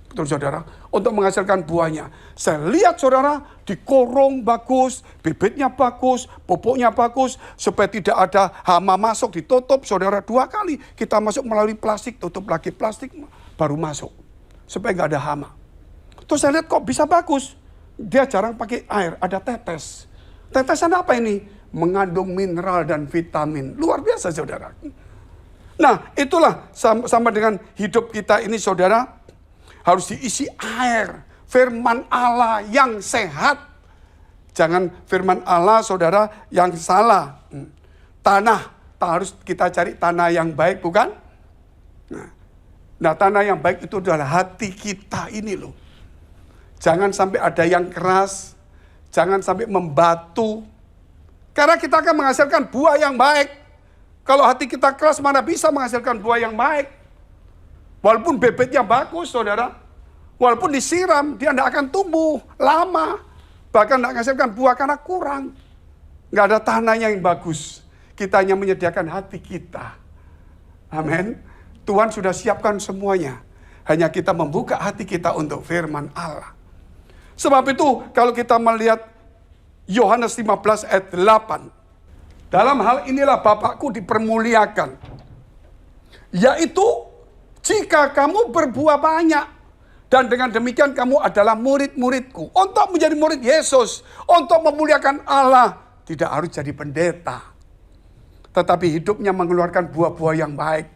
Betul saudara, untuk menghasilkan buahnya. Saya lihat saudara, dikorong bagus, bibitnya bagus, pupuknya bagus, supaya tidak ada hama masuk, ditutup saudara 2 kali. Kita masuk melalui plastik, tutup lagi plastik, baru masuk. Supaya nggak ada hama. Terus saya lihat kok bisa bagus. Dia jarang pakai air, ada tetes. Tetesan apa ini? Mengandung mineral dan vitamin. Luar biasa saudara. Nah, itulah sama dengan hidup kita ini, saudara, harus diisi air, firman Allah yang sehat. Jangan firman Allah, saudara, yang salah. Tanah, harus kita cari tanah yang baik, bukan? Nah, tanah yang baik itu adalah hati kita ini loh. Jangan sampai ada yang keras, jangan sampai membatu. Karena kita akan menghasilkan buah yang baik. Kalau hati kita keras, mana bisa menghasilkan buah yang baik? Walaupun bibitnya bagus, saudara. Walaupun disiram, dia tidak akan tumbuh lama. Bahkan tidak menghasilkan buah karena kurang. Nggak ada tanahnya yang bagus. Kita hanya menyediakan hati kita. Amin. Tuhan sudah siapkan semuanya. Hanya kita membuka hati kita untuk firman Allah. Sebab itu kalau kita melihat Yohanes 15 ayat 8. Dalam hal inilah Bapakku dipermuliakan. Yaitu jika kamu berbuah banyak. Dan dengan demikian kamu adalah murid-muridku. Untuk menjadi murid Yesus. Untuk memuliakan Allah. Tidak harus jadi pendeta. Tetapi hidupnya mengeluarkan buah-buah yang baik.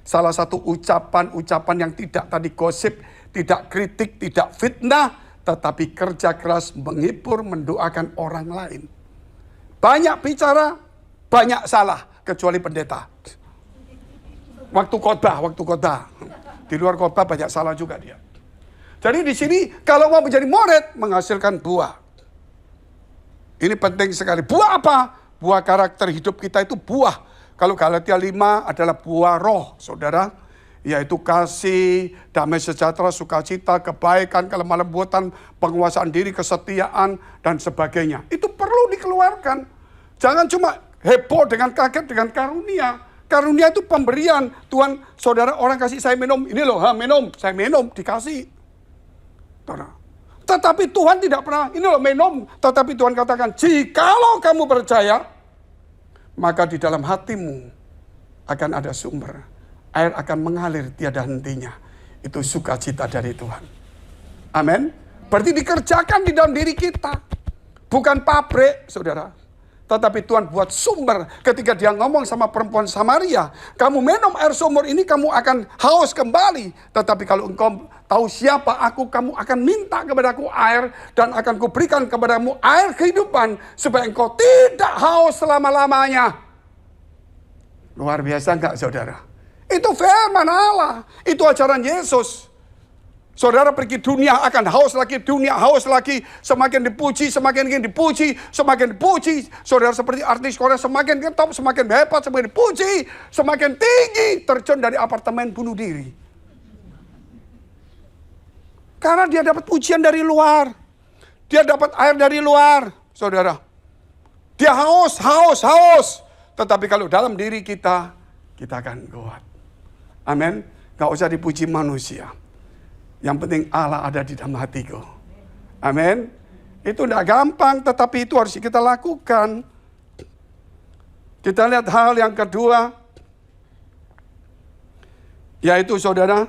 Salah satu ucapan-ucapan yang tidak tadi gosip. Tidak kritik, tidak fitnah. Tetapi kerja keras menghibur, mendoakan orang lain. Banyak bicara, banyak salah, kecuali pendeta. Waktu khotbah. Di luar khotbah banyak salah juga dia. Jadi di sini kalau mau menjadi murid, menghasilkan buah. Ini penting sekali. Buah apa? Buah karakter hidup kita itu buah. Kalau Galatia 5 adalah buah roh, saudara. Yaitu kasih, damai sejahtera, sukacita, kebaikan, kelemah lembutan, penguasaan diri, kesetiaan, dan sebagainya. Itu perlu dikeluarkan. Jangan cuma heboh dengan kaget dengan karunia. Karunia itu pemberian. Tuhan, saudara, orang kasih saya minum. Ini loh, minum. Saya minum, dikasih. Tetapi Tuhan tidak pernah, ini loh minum. Tetapi Tuhan katakan, jikalau kamu percaya, maka di dalam hatimu akan ada sumber. Air akan mengalir tiada hentinya. Itu sukacita dari Tuhan. Amin. Berarti dikerjakan di dalam diri kita. Bukan pabrik, saudara. Tetapi Tuhan buat sumber. Ketika dia ngomong sama perempuan Samaria. Kamu minum air sumur ini, kamu akan haus kembali. Tetapi kalau engkau tahu siapa aku, kamu akan minta kepadaku air. Dan akan kuberikan kepadamu air kehidupan. Supaya engkau tidak haus selama-lamanya. Luar biasa enggak, saudara? Itu firman Allah. Itu ajaran Yesus. Saudara pergi dunia akan haus lagi. Dunia haus lagi. Semakin dipuji, semakin ingin dipuji. Semakin dipuji. Saudara seperti artis Korea semakin top, semakin hebat, semakin dipuji. Semakin tinggi. Terjun dari apartemen bunuh diri. Karena dia dapat pujian dari luar. Dia dapat air dari luar. Saudara. Dia haus. Tetapi kalau dalam diri kita akan kuat. Amin. Gak usah dipuji manusia. Yang penting Allah ada di dalam hatiku. Amin. Itu tidak gampang, tetapi itu harus kita lakukan. Kita lihat hal yang kedua. Yaitu saudara,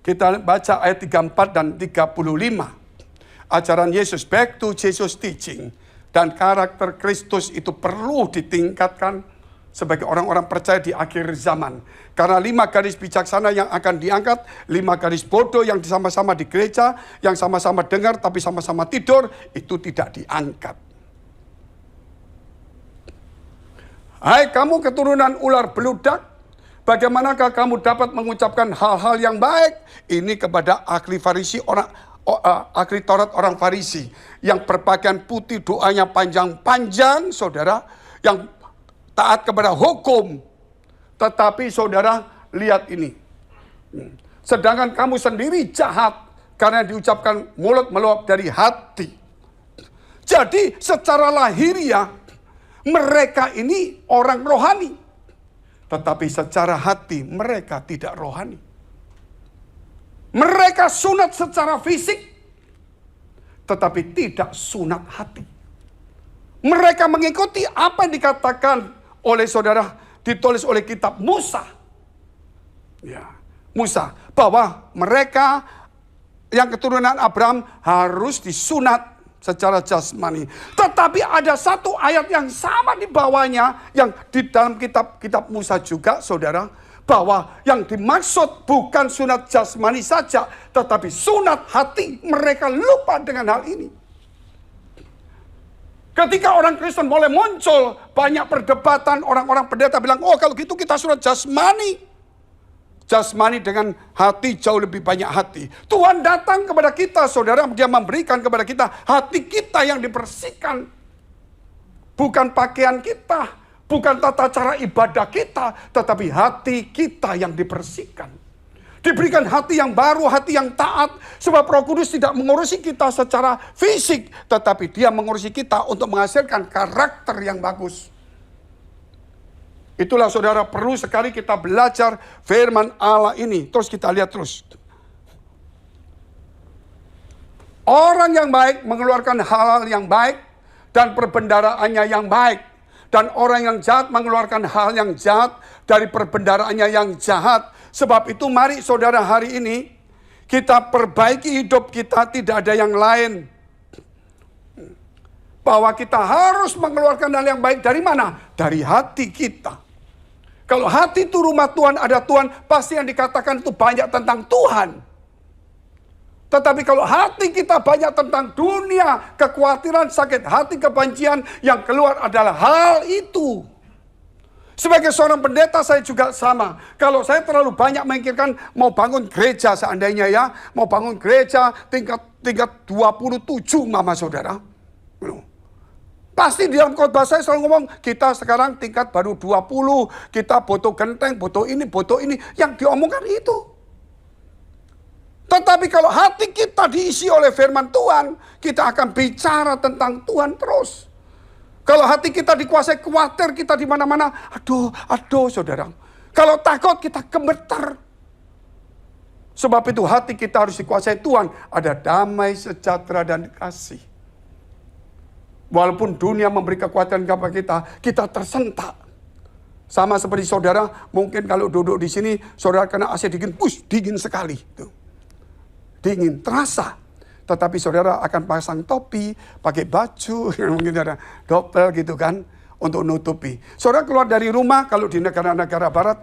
kita baca ayat 34 dan 35. Ajaran Yesus, back to Jesus teaching. Dan karakter Kristus itu perlu ditingkatkan sebagai orang-orang percaya di akhir zaman. Karena 5 gadis bijaksana yang akan diangkat, 5 gadis bodoh yang sama-sama di gereja, yang sama-sama dengar tapi sama-sama tidur, itu tidak diangkat. Hai kamu keturunan ular beludak, bagaimanakah kamu dapat mengucapkan hal-hal yang baik? Ini kepada ahli Farisi, ahli Taurat orang Farisi, yang berpakaian putih, doanya panjang-panjang, saudara, yang taat kepada hukum. Tetapi saudara, lihat ini. Sedangkan kamu sendiri jahat karena diucapkan mulut meluap dari hati. Jadi secara lahiriah mereka ini orang rohani. Tetapi secara hati mereka tidak rohani. Mereka sunat secara fisik. Tetapi tidak sunat hati. Mereka mengikuti apa yang dikatakan oleh saudara, ditulis oleh kitab Musa. Ya, Musa. Bahwa mereka yang keturunan Abraham harus disunat secara jasmani. Tetapi ada satu ayat yang sama di bawahnya, yang di dalam kitab Musa juga, saudara, bahwa yang dimaksud bukan sunat jasmani saja, tetapi sunat hati. Mereka lupa dengan hal ini. Ketika orang Kristen mulai muncul, banyak perdebatan, orang-orang pendeta bilang, oh kalau gitu kita sunat jasmani. Jasmani dengan hati jauh lebih banyak hati. Tuhan datang kepada kita, saudara, dia memberikan kepada kita hati kita yang dibersihkan. Bukan pakaian kita, bukan tata cara ibadah kita, tetapi hati kita yang dibersihkan. Diberikan hati yang baru, hati yang taat. Sebab Roh Kudus tidak mengurusi kita secara fisik, tetapi dia mengurusi kita untuk menghasilkan karakter yang bagus. Itulah saudara, perlu sekali kita belajar firman Allah ini. Terus kita lihat terus. Orang yang baik mengeluarkan hal-hal yang baik dan perbendaraannya yang baik. Dan orang yang jahat mengeluarkan hal yang jahat dari perbendaraannya yang jahat. Sebab itu mari saudara, hari ini kita perbaiki hidup kita, tidak ada yang lain. Bahwa kita harus mengeluarkan hal yang baik dari mana? Dari hati kita. Kalau hati itu rumah Tuhan, ada Tuhan, pasti yang dikatakan itu banyak tentang Tuhan. Tetapi kalau hati kita banyak tentang dunia, kekhawatiran, sakit hati, kebencian, yang keluar adalah hal itu. Sebagai seorang pendeta saya juga sama. Kalau saya terlalu banyak memikirkan mau bangun gereja seandainya ya, mau bangun gereja tingkat 27 mama saudara. Pasti di dalam khotbah saya selalu ngomong, kita sekarang tingkat baru 20, kita butuh genteng, butuh ini, yang diomongkan itu. Tetapi kalau hati kita diisi oleh firman Tuhan, kita akan bicara tentang Tuhan terus. Kalau hati kita dikuasai khawatir, kita di mana-mana, aduh saudara. Kalau takut kita gemetar. Sebab itu hati kita harus dikuasai Tuhan, ada damai, sejahtera dan kasih. Walaupun dunia memberi kekuatan kepada kita, kita tersentak. Sama seperti saudara, mungkin kalau duduk di sini, saudara kena AC dingin, dingin sekali. Dingin, terasa. Tetapi saudara akan pasang topi, pakai baju, mungkin ada double gitu kan, untuk nutupi. Saudara keluar dari rumah, kalau di negara-negara barat,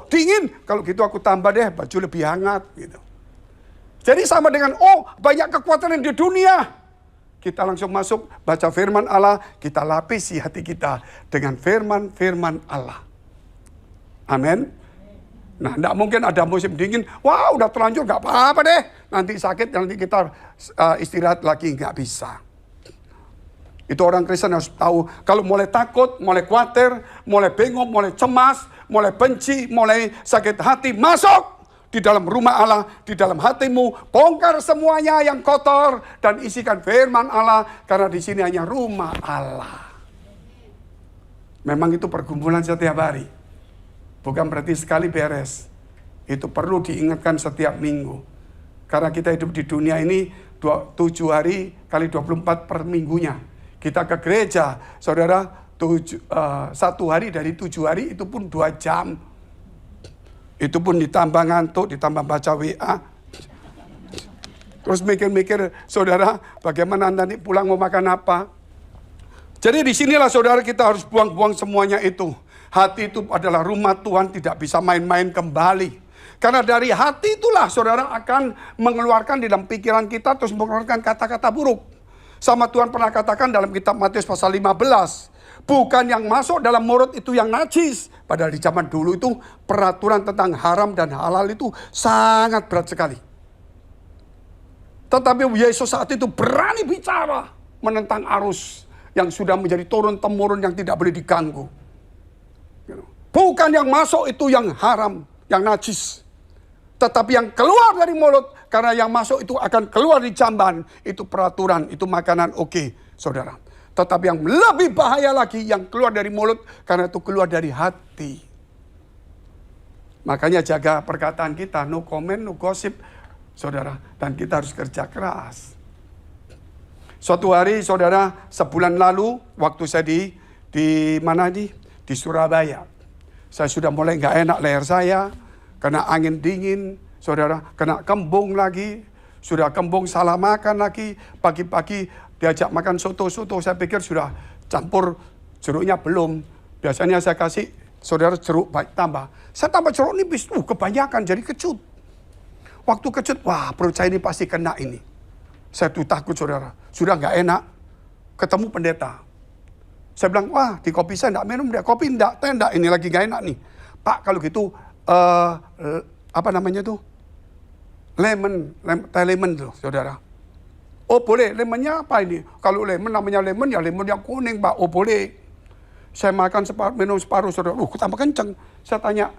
dingin, kalau gitu aku tambah deh, baju lebih hangat. Gitu. Jadi sama dengan, banyak kekuatan di dunia. Kita langsung masuk, baca firman Allah, kita lapisi hati kita dengan firman-firman Allah. Amin. Nah, tidak mungkin ada musim dingin, udah terlanjur, gak apa-apa deh. Nanti sakit, nanti kita istirahat lagi, gak bisa. Itu orang Kristen harus tahu, kalau mulai takut, mulai khawatir, mulai bingung, mulai cemas, mulai benci, mulai sakit hati, masuk di dalam rumah Allah, di dalam hatimu, bongkar semuanya yang kotor dan isikan firman Allah, karena di sini hanya rumah Allah. Memang itu pergumulan setiap hari, bukan berarti sekali beres. Itu perlu diingatkan setiap minggu, karena kita hidup di dunia ini 7 hari kali 24 per minggunya. Kita ke gereja, saudara, 1 hari dari 7 hari itu pun 2 jam. Itu pun ditambah ngantuk, ditambah baca WA. Terus mikir-mikir, saudara, bagaimana nanti pulang mau makan apa. Jadi disinilah saudara kita harus buang-buang semuanya itu. Hati itu adalah rumah Tuhan, tidak bisa main-main kembali. Karena dari hati itulah saudara akan mengeluarkan di dalam pikiran kita, terus mengeluarkan kata-kata buruk. Sama Tuhan pernah katakan dalam kitab Matius pasal 15. Bukan yang masuk dalam mulut itu yang najis. Padahal di zaman dulu itu peraturan tentang haram dan halal itu sangat berat sekali. Tetapi Yesus saat itu berani bicara menentang arus yang sudah menjadi turun-temurun yang tidak boleh diganggu. Bukan yang masuk itu yang haram, yang najis. Tetapi yang keluar dari mulut, karena yang masuk itu akan keluar di jamban. Itu peraturan, itu makanan oke, saudara. Tetapi yang lebih bahaya lagi yang keluar dari mulut, karena itu keluar dari hati. Makanya jaga perkataan kita, no comment, no gossip, saudara. Dan kita harus kerja keras. Suatu hari, saudara, sebulan lalu, waktu saya di mana di Surabaya. Saya sudah mulai nggak enak leher saya, kena angin dingin, saudara, kena kembung lagi. Sudah kembung salah makan lagi, pagi-pagi diajak makan soto-soto, saya pikir sudah campur jeruknya belum. Biasanya saya kasih saudara jeruk baik tambah. Saya tambah jeruk nipis, kebanyakan jadi kecut. Waktu kecut, wah perut saya ini pasti kena ini. Saya tuh takut saudara, sudah nggak enak. Ketemu pendeta. Saya bilang, wah di kopi saya enggak minum, kopi enggak, teh enggak, ini lagi gak enak nih. Pak kalau gitu, apa namanya tuh? Teh lemon tuh saudara. Oh boleh, lemonnya apa ini? Kalau lemon namanya lemon, ya lemon yang kuning Pak, oh boleh. Saya makan minum separuh saudara, tambah kenceng. Saya tanya,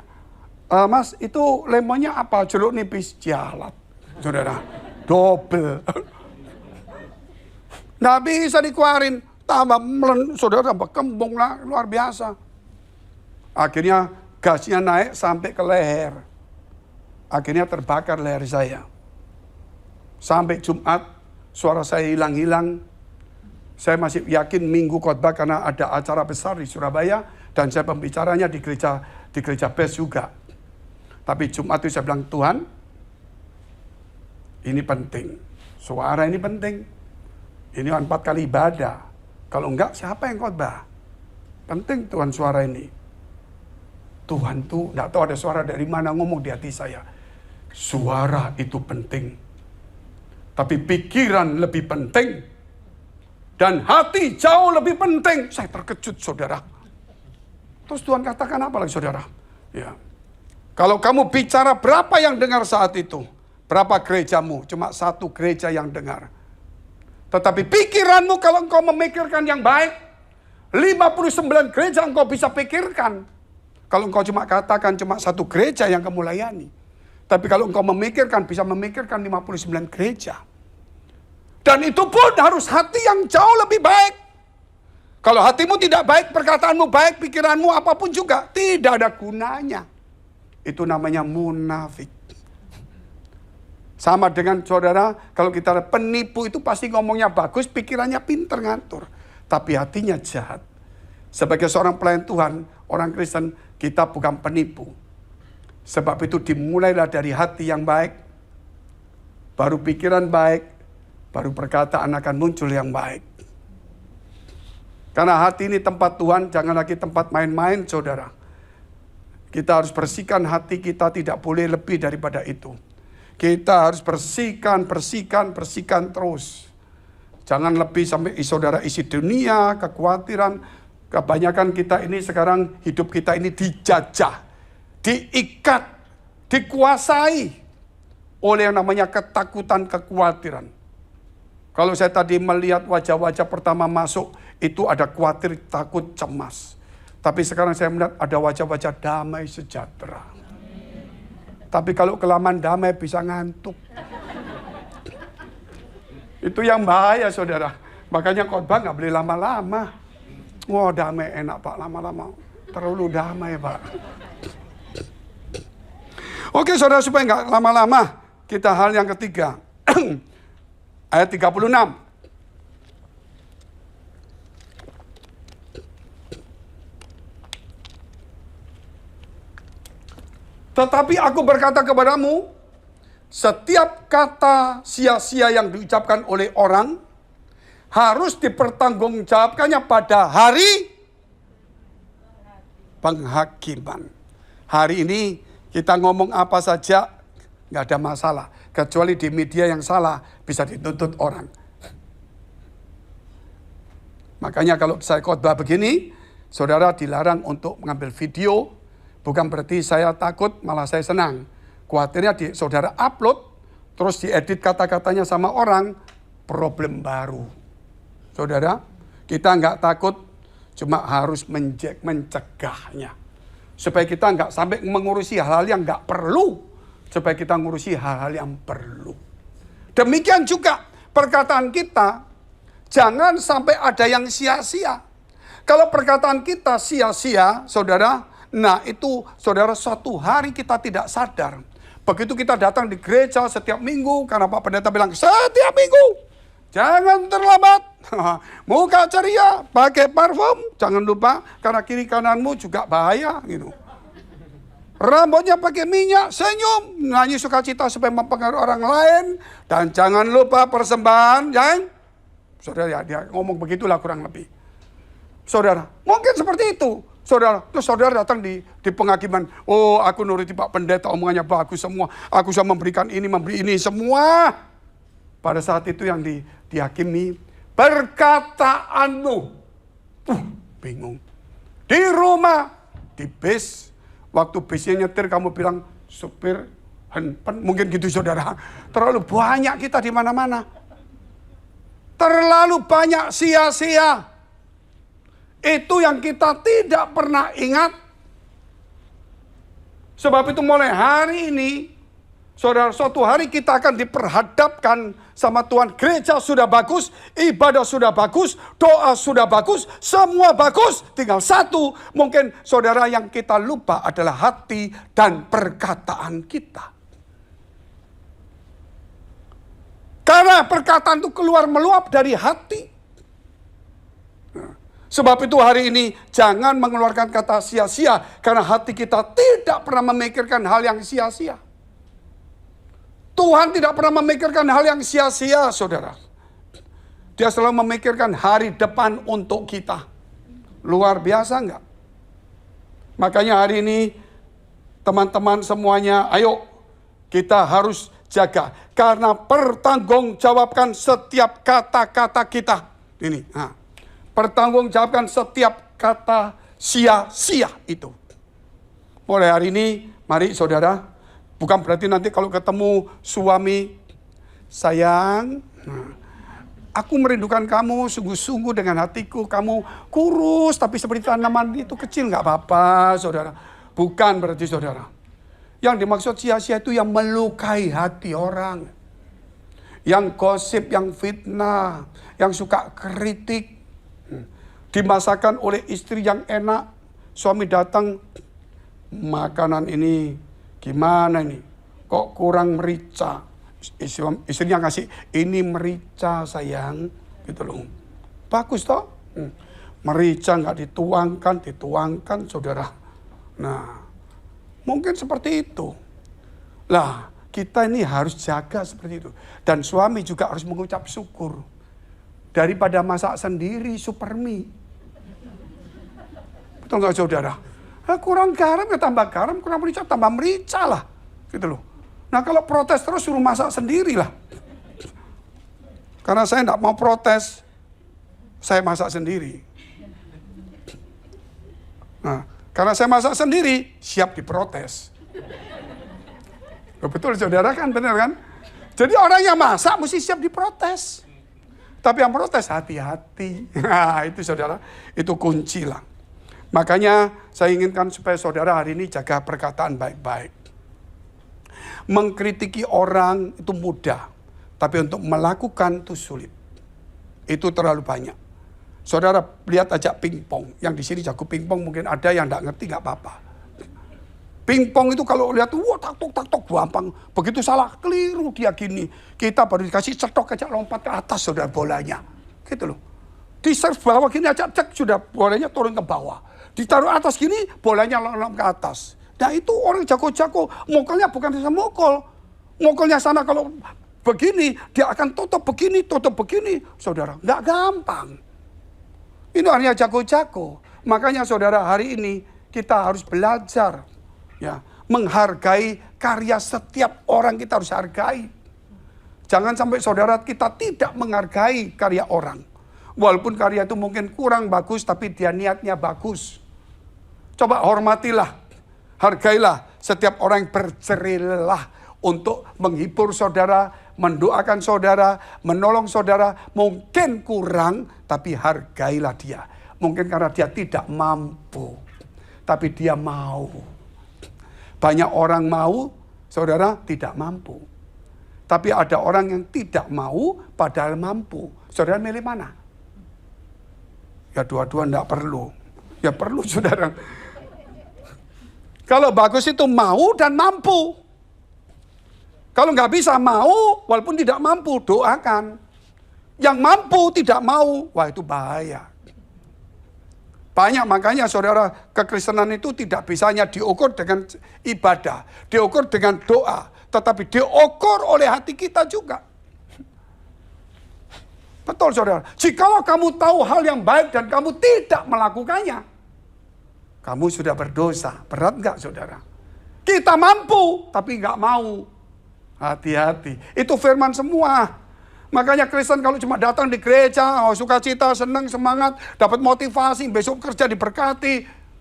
Mas itu lemonnya apa? Jeruk nipis, jalat saudara, double. Nggak bisa dikeluarin. Tambah saudara tambah kembung lah, luar biasa. Akhirnya gasnya naik sampai ke leher. Akhirnya terbakar leher saya. Sampai Jumat suara saya hilang-hilang. Saya masih yakin minggu khotbah karena ada acara besar di Surabaya dan saya pembicaranya di gereja Bes juga. Tapi Jumat itu saya bilang, Tuhan, ini penting. Suara ini penting. Ini 4 kali ibadah. Kalau enggak, siapa yang khotbah? Penting Tuhan suara ini. Tuhan tuh enggak tahu ada suara dari mana ngomong di hati saya. Suara itu penting. Tapi pikiran lebih penting. Dan hati jauh lebih penting. Saya terkejut saudara. Terus Tuhan katakan apa lagi saudara? Ya. Kalau kamu bicara berapa yang dengar saat itu? Berapa gerejamu? Cuma 1 gereja yang dengar. Tetapi pikiranmu kalau engkau memikirkan yang baik, 59 gereja engkau bisa pikirkan. Kalau engkau cuma katakan cuma 1 gereja yang kamu layani. Tapi kalau engkau memikirkan, bisa memikirkan 59 gereja. Dan itu pun harus hati yang jauh lebih baik. Kalau hatimu tidak baik, perkataanmu baik, pikiranmu apapun juga, tidak ada gunanya. Itu namanya munafik. Sama dengan saudara, kalau kita penipu itu pasti ngomongnya bagus, pikirannya pinter ngantur. Tapi hatinya jahat. Sebagai seorang pelayan Tuhan, orang Kristen, kita bukan penipu. Sebab itu dimulailah dari hati yang baik, baru pikiran baik, baru perkataan akan muncul yang baik. Karena hati ini tempat Tuhan, jangan lagi tempat main-main saudara. Kita harus bersihkan hati kita, tidak boleh lebih daripada itu. Kita harus bersihkan terus. Jangan lebih sampai saudara isi dunia, kekhawatiran. Kebanyakan kita ini sekarang hidup kita ini dijajah, diikat, dikuasai oleh yang namanya ketakutan, kekhawatiran. Kalau saya tadi melihat wajah-wajah pertama masuk, itu ada khawatir, takut, cemas. Tapi sekarang saya melihat ada wajah-wajah damai, sejahtera. Tapi kalau kelamaan damai bisa ngantuk. Itu yang bahaya saudara. Makanya khotbah nggak boleh lama-lama. Wah damai enak Pak, lama-lama. Terlalu damai Pak. Oke saudara, supaya nggak lama-lama, kita hal yang ketiga. Ayat 36. Tetapi aku berkata kepadamu, setiap kata sia-sia yang diucapkan oleh orang harus dipertanggungjawabkannya pada hari penghakiman. Hari ini kita ngomong apa saja nggak ada masalah, kecuali di media yang salah bisa dituntut orang. Makanya kalau saya khotbah begini, saudara dilarang untuk mengambil video. Bukan berarti saya takut, malah saya senang. Khawatirnya saudara upload, terus diedit kata-katanya sama orang, problem baru. Saudara, kita nggak takut, cuma harus mencegahnya. Supaya kita nggak sampai mengurusi hal-hal yang nggak perlu. Supaya kita ngurusi hal-hal yang perlu. Demikian juga perkataan kita, jangan sampai ada yang sia-sia. Kalau perkataan kita sia-sia, saudara, nah itu saudara suatu hari kita tidak sadar. Begitu kita datang di gereja setiap minggu, karena Pak Pendeta bilang setiap minggu, jangan terlambat. Muka ceria, pakai parfum, jangan lupa, karena kiri kananmu juga bahaya gitu. Rambutnya pakai minyak, senyum, nyanyi sukacita supaya mempengaruhi orang lain. Dan jangan lupa persembahan yang Saudara, ya, dia ngomong begitulah kurang lebih. Saudara, mungkin seperti itu. Saudara, terus saudara datang di penghakiman. Oh, aku nuruti Pak Pendeta, omongannya bagus semua. Aku bisa memberikan ini, memberi ini semua. Pada saat itu yang dihakimi, perkataanmu. Bingung. Di rumah, di bis. Waktu bisnya nyetir kamu bilang, supir, mungkin gitu saudara. Terlalu banyak kita di mana-mana. Terlalu banyak sia-sia. Itu yang kita tidak pernah ingat. Sebab itu mulai hari ini, saudara, suatu hari kita akan diperhadapkan sama Tuhan. Gereja sudah bagus, ibadah sudah bagus, doa sudah bagus, semua bagus. Tinggal satu, mungkin saudara yang kita lupa adalah hati dan perkataan kita. Karena perkataan itu keluar meluap dari hati. Sebab itu hari ini jangan mengeluarkan kata sia-sia. Karena hati kita tidak pernah memikirkan hal yang sia-sia. Tuhan tidak pernah memikirkan hal yang sia-sia, saudara. Dia selalu memikirkan hari depan untuk kita. Luar biasa enggak? Makanya hari ini teman-teman semuanya, ayo kita harus jaga. Karena pertanggungjawabkan setiap kata-kata kita. Ini, pertanggungjawabkan setiap kata sia-sia itu. Mulai hari ini, mari saudara, bukan berarti nanti kalau ketemu suami, sayang, aku merindukan kamu sungguh-sungguh dengan hatiku, kamu kurus tapi seperti tanaman itu kecil, nggak apa-apa saudara. Bukan berarti saudara. Yang dimaksud sia-sia itu yang melukai hati orang. Yang gosip, yang fitnah, yang suka kritik. Dimasakan oleh istri yang enak, suami datang, makanan ini gimana ini? Kok kurang merica? Istrinya ngasih, ini merica sayang, gitu loh. Bagus toh? Merica nggak dituangkan saudara. Nah, mungkin seperti itu. Lah, kita ini harus jaga seperti itu. Dan suami juga harus mengucap syukur. Daripada masak sendiri, super mie. Betul nggak saudara? Kurang garam ya tambah garam, kurang merica tambah merica lah. Gitu loh. Nah kalau protes terus suruh masak sendiri lah. Karena saya tidak mau protes, saya masak sendiri. Nah, karena saya masak sendiri, siap diprotes. Betul saudara kan, benar kan? Jadi orang yang masak mesti siap diprotes. Tapi yang protes hati-hati. Nah itu saudara, itu kunci lah. Makanya saya inginkan supaya saudara hari ini jaga perkataan baik-baik. Mengkritiki orang itu mudah. Tapi untuk melakukan itu sulit. Itu terlalu banyak. Saudara lihat aja pingpong. Yang di sini jago pingpong mungkin ada yang tidak ngerti, nggak apa-apa. Pingpong itu kalau lihat, wah tak-tok gampang. Begitu salah, keliru dia gini. Kita baru dikasih cetok aja lompat ke atas saudara bolanya. Gitu loh. Di serve bawah gini aja, cek sudah bolanya turun ke bawah. Ditaruh atas gini, bolanya lompat ke atas. Nah itu orang jago-jago, mukulnya bukan bisa mukul. Mukulnya sana kalau begini, dia akan tutup begini. Saudara, nggak gampang. Ini hanya jago-jago. Makanya saudara hari ini kita harus belajar. Ya, menghargai karya setiap orang kita harus hargai. Jangan sampai saudara kita tidak menghargai karya orang. Walaupun karya itu mungkin kurang bagus, tapi dia niatnya bagus. Coba hormatilah, hargailah setiap orang yang berjerilah untuk menghibur saudara, mendoakan saudara, menolong saudara. Mungkin kurang, tapi hargailah dia. Mungkin karena dia tidak mampu, tapi dia mau. Banyak orang mau, saudara tidak mampu. Tapi ada orang yang tidak mau, padahal mampu. Saudara milih mana? Ya dua-dua enggak perlu. Ya perlu saudara. Kalau bagus itu mau dan mampu. Kalau nggak bisa mau, walaupun tidak mampu, doakan. Yang mampu tidak mau, wah itu bahaya. Banyak makanya saudara, kekristenan itu tidak bisa hanya diukur dengan ibadah. Diukur dengan doa. Tetapi diukur oleh hati kita juga. Betul saudara. Jikalau kamu tahu hal yang baik dan kamu tidak melakukannya, kamu sudah berdosa. Berat nggak saudara? Kita mampu, tapi nggak mau. Hati-hati. Itu firman semua. Makanya Kristen kalau cuma datang di gereja, sukacita, senang, semangat, dapat motivasi, besok kerja diberkati.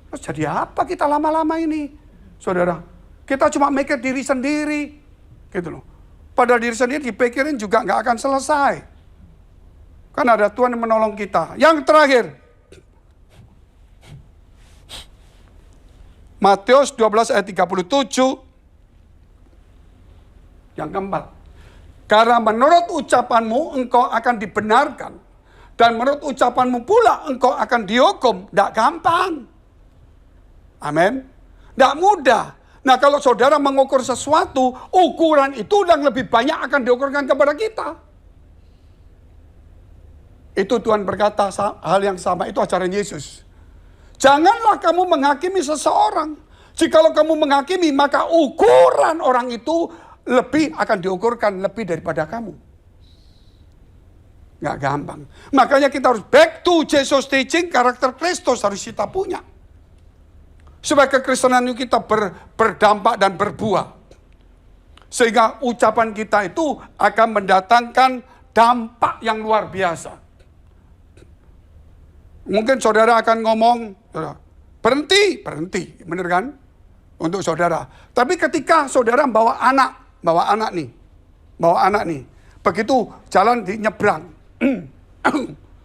Terus jadi apa kita lama-lama ini? Saudara, kita cuma mikir diri sendiri. Gitu loh. Padahal diri sendiri dipikirin juga nggak akan selesai. Kan ada Tuhan yang menolong kita. Yang terakhir, Matius 12 ayat 37. Yang keempat, karena menurut ucapanmu engkau akan dibenarkan. Dan menurut ucapanmu pula engkau akan dihukum. Tidak gampang. Amin. Tidak mudah. Nah kalau saudara mengukur sesuatu, ukuran itu yang lebih banyak akan diukurkan kepada kita. Itu Tuhan berkata hal yang sama, itu ajaran Yesus. Janganlah kamu menghakimi seseorang. Jikalau kamu menghakimi, maka ukuran orang itu lebih akan diukurkan lebih daripada kamu. Nggak gampang. Makanya kita harus back to Jesus teaching, karakter Kristus harus kita punya. Supaya kekristenan kita berdampak dan berbuah. Sehingga ucapan kita itu akan mendatangkan dampak yang luar biasa. Mungkin saudara akan ngomong, berhenti, bener kan? Untuk saudara. Tapi ketika saudara bawa anak nih, begitu jalan di nyebrang,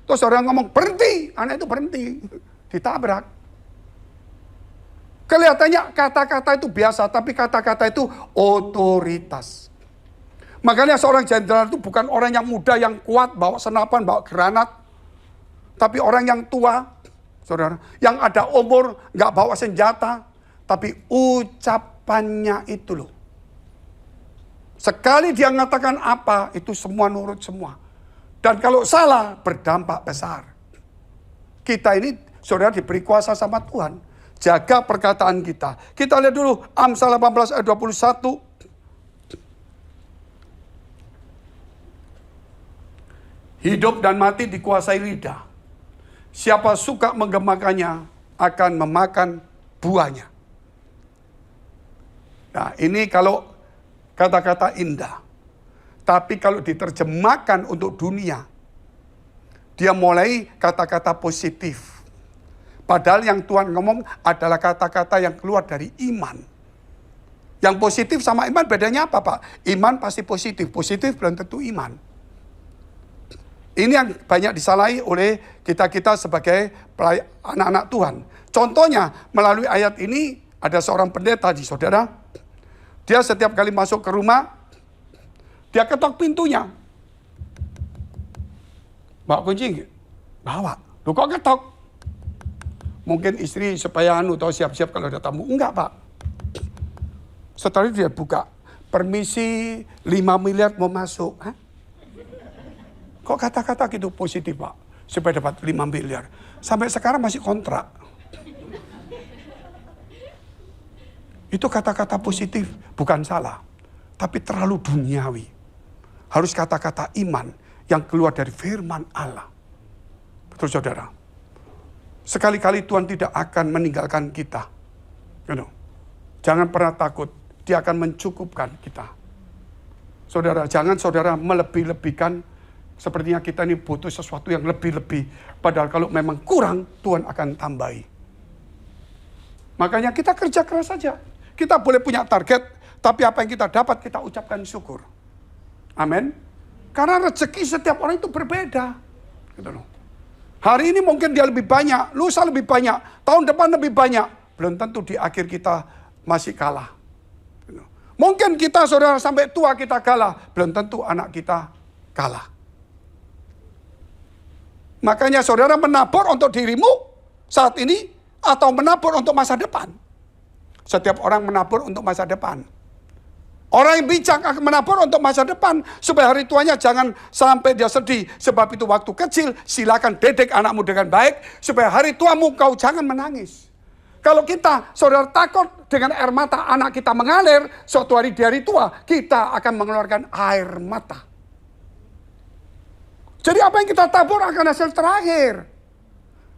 terus saudara ngomong berhenti, anak itu berhenti, ditabrak. Kelihatannya kata-kata itu biasa, tapi kata-kata itu otoritas. Makanya seorang jenderal itu bukan orang yang muda, yang kuat, bawa senapan, bawa granat. Tapi orang yang tua, saudara, yang ada umur, gak bawa senjata. Tapi ucapannya itu loh. Sekali dia mengatakan apa, itu semua nurut semua. Dan kalau salah, berdampak besar. Kita ini, saudara, diberi kuasa sama Tuhan. Jaga perkataan kita. Kita lihat dulu, Amsal 18 ayat 21. Hidup dan mati dikuasai lidah. Siapa suka menggemakannya akan memakan buahnya. Nah ini kalau kata-kata indah. Tapi kalau diterjemahkan untuk dunia, dia mulai kata-kata positif. Padahal yang Tuhan ngomong adalah kata-kata yang keluar dari iman. Yang positif sama iman bedanya apa Pak? Iman pasti positif, positif belum tentu iman. Ini yang banyak disalahi oleh kita-kita sebagai anak-anak Tuhan. Contohnya melalui ayat ini ada seorang pendeta di saudara. Dia setiap kali masuk ke rumah, dia ketok pintunya. Bawa kunci? Bawa. Loh kok ketok? Mungkin istri supaya tahu siap-siap kalau ada tamu. Enggak Pak. Setelah itu dia buka. Permisi 5 miliar mau masuk. Hah? Kok kata-kata gitu positif Pak? Supaya dapat 5 miliar. Sampai sekarang masih kontrak. Itu kata-kata positif. Bukan salah. Tapi terlalu duniawi. Harus kata-kata iman yang keluar dari firman Allah. Betul saudara? Sekali-kali Tuhan tidak akan meninggalkan kita. Jangan pernah takut. Dia akan mencukupkan kita. Saudara, jangan saudara melebih-lebihkan. Sepertinya kita ini butuh sesuatu yang lebih-lebih. Padahal kalau memang kurang, Tuhan akan tambahi. Makanya kita kerja keras saja. Kita boleh punya target, tapi apa yang kita dapat kita ucapkan syukur. Amin. Karena rezeki setiap orang itu berbeda. Gitu loh. Hari ini mungkin dia lebih banyak, lusa lebih banyak, tahun depan lebih banyak. Belum tentu di akhir kita masih kalah. Gitu. Mungkin kita saudara sampai tua kita kalah, belum tentu anak kita kalah. Makanya saudara menabur untuk dirimu saat ini atau menabur untuk masa depan. Setiap orang menabur untuk masa depan. Orang yang bijak akan menabur untuk masa depan. Supaya hari tuanya jangan sampai dia sedih. Sebab itu waktu kecil silakan didik anakmu dengan baik. Supaya hari tuamu kau jangan menangis. Kalau kita saudara takut dengan air mata anak kita mengalir. Suatu hari di hari tua kita akan mengeluarkan air mata. Jadi apa yang kita tabur akan hasil terakhir.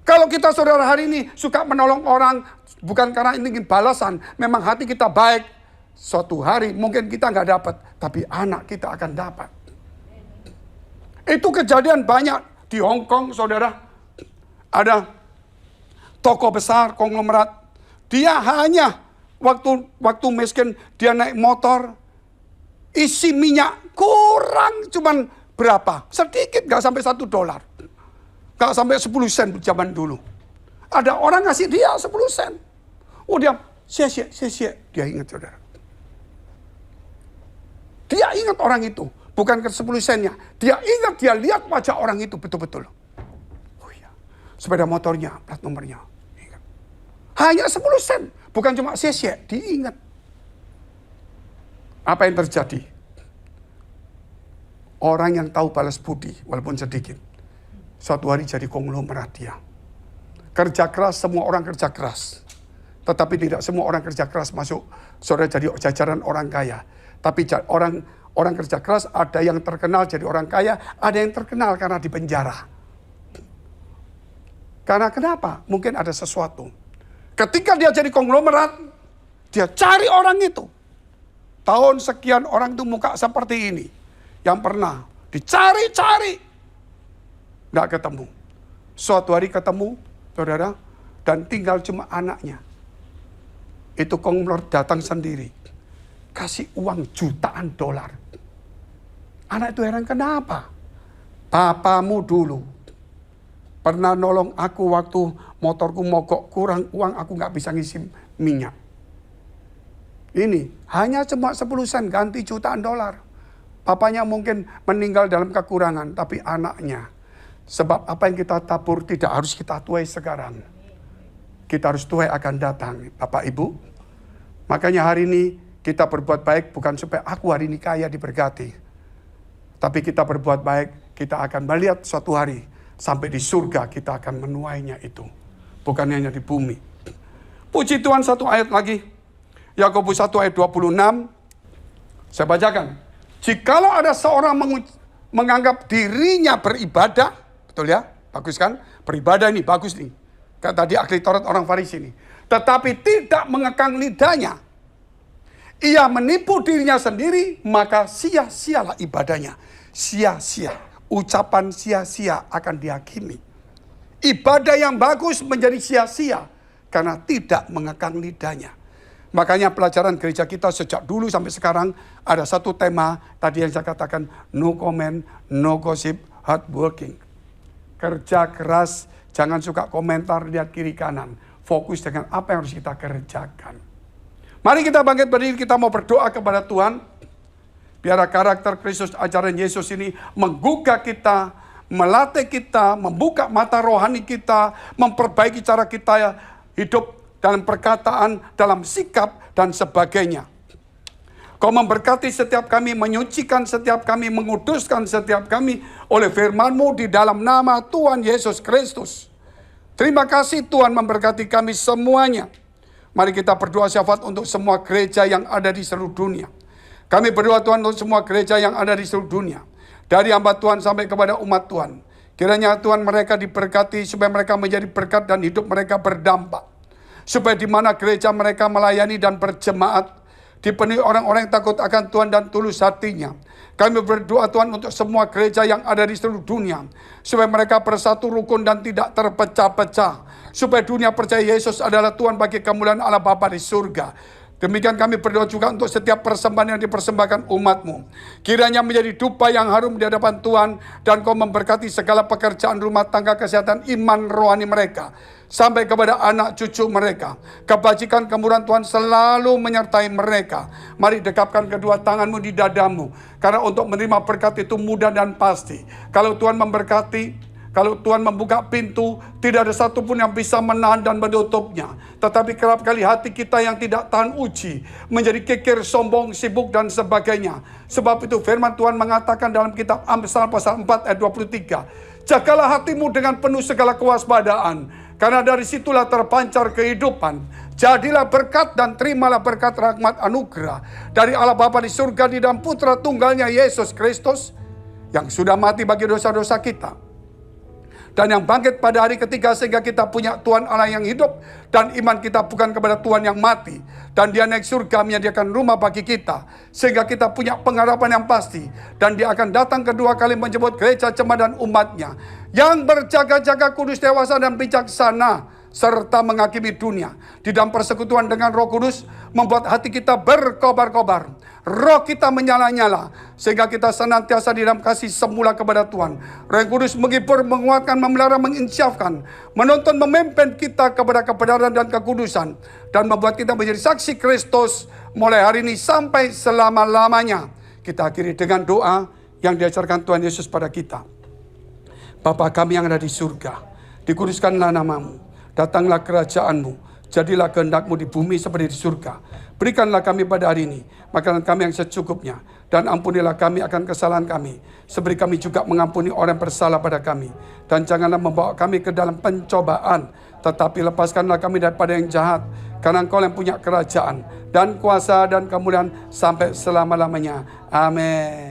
Kalau kita saudara hari ini suka menolong orang, bukan karena ingin balasan, memang hati kita baik, suatu hari mungkin kita nggak dapat, tapi anak kita akan dapat. Itu kejadian banyak di Hong Kong, saudara. Ada toko besar, konglomerat. Dia hanya waktu miskin, dia naik motor, isi minyak kurang cuman berapa? Sedikit, nggak sampai $1. Nggak sampai 10 sen zaman dulu. Ada orang ngasih dia 10 sen. Oh dia, sia-sia. Dia ingat saudara. Dia ingat orang itu. Bukan ke 10 sennya. Dia ingat, dia lihat wajah orang itu betul-betul. Oh iya. Sepeda motornya, plat nomornya. Ingat. Hanya 10 sen. Bukan cuma sia-sia. Diingat. Apa yang terjadi? Orang yang tahu balas budi, walaupun sedikit. Suatu hari jadi konglomerat dia. Kerja keras, semua orang kerja keras. Tetapi tidak semua orang kerja keras masuk saudara jadi jajaran orang kaya. Tapi orang kerja keras, ada yang terkenal jadi orang kaya, ada yang terkenal karena di penjara. Karena kenapa? Mungkin ada sesuatu. Ketika dia jadi konglomerat, dia cari orang itu. Tahun sekian orang itu muka seperti ini. Yang pernah dicari-cari. Nggak ketemu. Suatu hari ketemu, saudara, dan tinggal cuma anaknya. Itu konglomerat datang sendiri. Kasih uang jutaan dolar. Anak itu heran, kenapa? Papamu dulu pernah nolong aku waktu motorku mogok, kurang uang, aku nggak bisa ngisi minyak. Ini hanya cuma 10 sen ganti jutaan dolar. Papanya mungkin meninggal dalam kekurangan, tapi anaknya, sebab apa yang kita tabur tidak harus kita tuai sekarang. Kita harus tuai akan datang, Bapak Ibu. Makanya hari ini kita berbuat baik bukan supaya aku hari ini kaya diberkati. Tapi kita berbuat baik, kita akan melihat suatu hari sampai di surga kita akan menuainya itu. Bukan hanya di bumi. Puji Tuhan, satu ayat lagi. Yakobus 1 ayat 26. Saya bacakan. Jikalau ada seorang menganggap dirinya beribadah, betul ya? Bagus kan? Beribadah ini bagus nih. Kata tadi ahli Taurat orang Farisi ini. Tetapi tidak mengekang lidahnya. Ia menipu dirinya sendiri, maka sia-sialah ibadahnya. Sia-sia. Ucapan sia-sia akan dihakimi. Ibadah yang bagus menjadi sia-sia karena tidak mengekang lidahnya. Makanya pelajaran gereja kita sejak dulu sampai sekarang ada satu tema tadi yang saya katakan, no comment, no gossip, hard working. Kerja keras, jangan suka komentar, lihat kiri kanan. Fokus dengan apa yang harus kita kerjakan. Mari kita bangkit berdiri, kita mau berdoa kepada Tuhan. Biar karakter Kristus, ajaran Yesus ini menggugah kita, melatih kita, membuka mata rohani kita, memperbaiki cara kita hidup dalam perkataan, dalam sikap, dan sebagainya. Kau memberkati setiap kami, menyucikan setiap kami, menguduskan setiap kami oleh firman-Mu di dalam nama Tuhan Yesus Kristus. Terima kasih Tuhan memberkati kami semuanya. Mari kita berdoa syafaat untuk semua gereja yang ada di seluruh dunia. Kami berdoa Tuhan untuk semua gereja yang ada di seluruh dunia. Dari hamba Tuhan sampai kepada umat Tuhan. Kiranya Tuhan mereka diberkati supaya mereka menjadi berkat dan hidup mereka berdampak. Supaya di mana gereja mereka melayani dan berjemaat, dipenuhi orang-orang yang takut akan Tuhan dan tulus hatinya. Kami berdoa Tuhan untuk semua gereja yang ada di seluruh dunia. Supaya mereka bersatu rukun dan tidak terpecah-pecah. Supaya dunia percaya Yesus adalah Tuhan bagi kemuliaan Allah Bapa di surga. Demikian kami berdoa juga untuk setiap persembahan yang dipersembahkan umat-Mu. Kiranya menjadi dupa yang harum di hadapan Tuhan. Dan Kau memberkati segala pekerjaan rumah tangga, kesehatan, iman rohani mereka. Sampai kepada anak cucu mereka. Kebajikan kemurahan Tuhan selalu menyertai mereka. Mari dekapkan kedua tangan-Mu di dadamu. Karena untuk menerima berkat itu mudah dan pasti. Kalau Tuhan memberkati, kalau Tuhan membuka pintu, tidak ada satupun yang bisa menahan dan menutupnya. Tetapi kerap kali hati kita yang tidak tahan uji, menjadi kikir, sombong, sibuk, dan sebagainya. Sebab itu firman Tuhan mengatakan dalam kitab Amsal pasal 4 ayat 23. Jagalah hatimu dengan penuh segala kewaspadaan. Karena dari situlah terpancar kehidupan. Jadilah berkat dan terimalah berkat rahmat anugerah dari Allah Bapa di surga di dalam Putra Tunggalnya Yesus Kristus. yang sudah mati bagi dosa-dosa kita, dan yang bangkit pada hari ketiga sehingga kita punya Tuhan Allah yang hidup, dan iman kita bukan kepada Tuhan yang mati, dan dia naik surga menyediakan rumah bagi kita sehingga kita punya pengharapan yang pasti, dan dia akan datang kedua kali menjemput gereja jemaat dan umatnya yang berjaga-jaga, kudus, dewasa dan bijaksana, serta menghakimi dunia di dalam persekutuan dengan Roh Kudus, membuat hati kita berkobar-kobar, roh kita menyala-nyala, sehingga kita senantiasa di dalam kasih semula kepada Tuhan. Roh Kudus menghibur, menguatkan, memelihara, menginsyafkan, menuntun, memimpin kita kepada kebenaran dan kekudusan, dan membuat kita menjadi saksi Kristus mulai hari ini sampai selama-lamanya. Kita akhiri dengan doa yang diajarkan Tuhan Yesus pada kita. Bapa kami yang ada di surga, dikuduskanlah namamu. Datanglah kerajaanmu, jadilah kehendak-mu di bumi seperti di surga. Berikanlah kami pada hari ini makanan kami yang secukupnya, dan ampunilah kami akan kesalahan kami, seperti kami juga mengampuni orang yang bersalah pada kami. Dan janganlah membawa kami ke dalam pencobaan, tetapi lepaskanlah kami daripada yang jahat, karena Engkau yang punya kerajaan dan kuasa dan kemuliaan sampai selama-lamanya. Amin.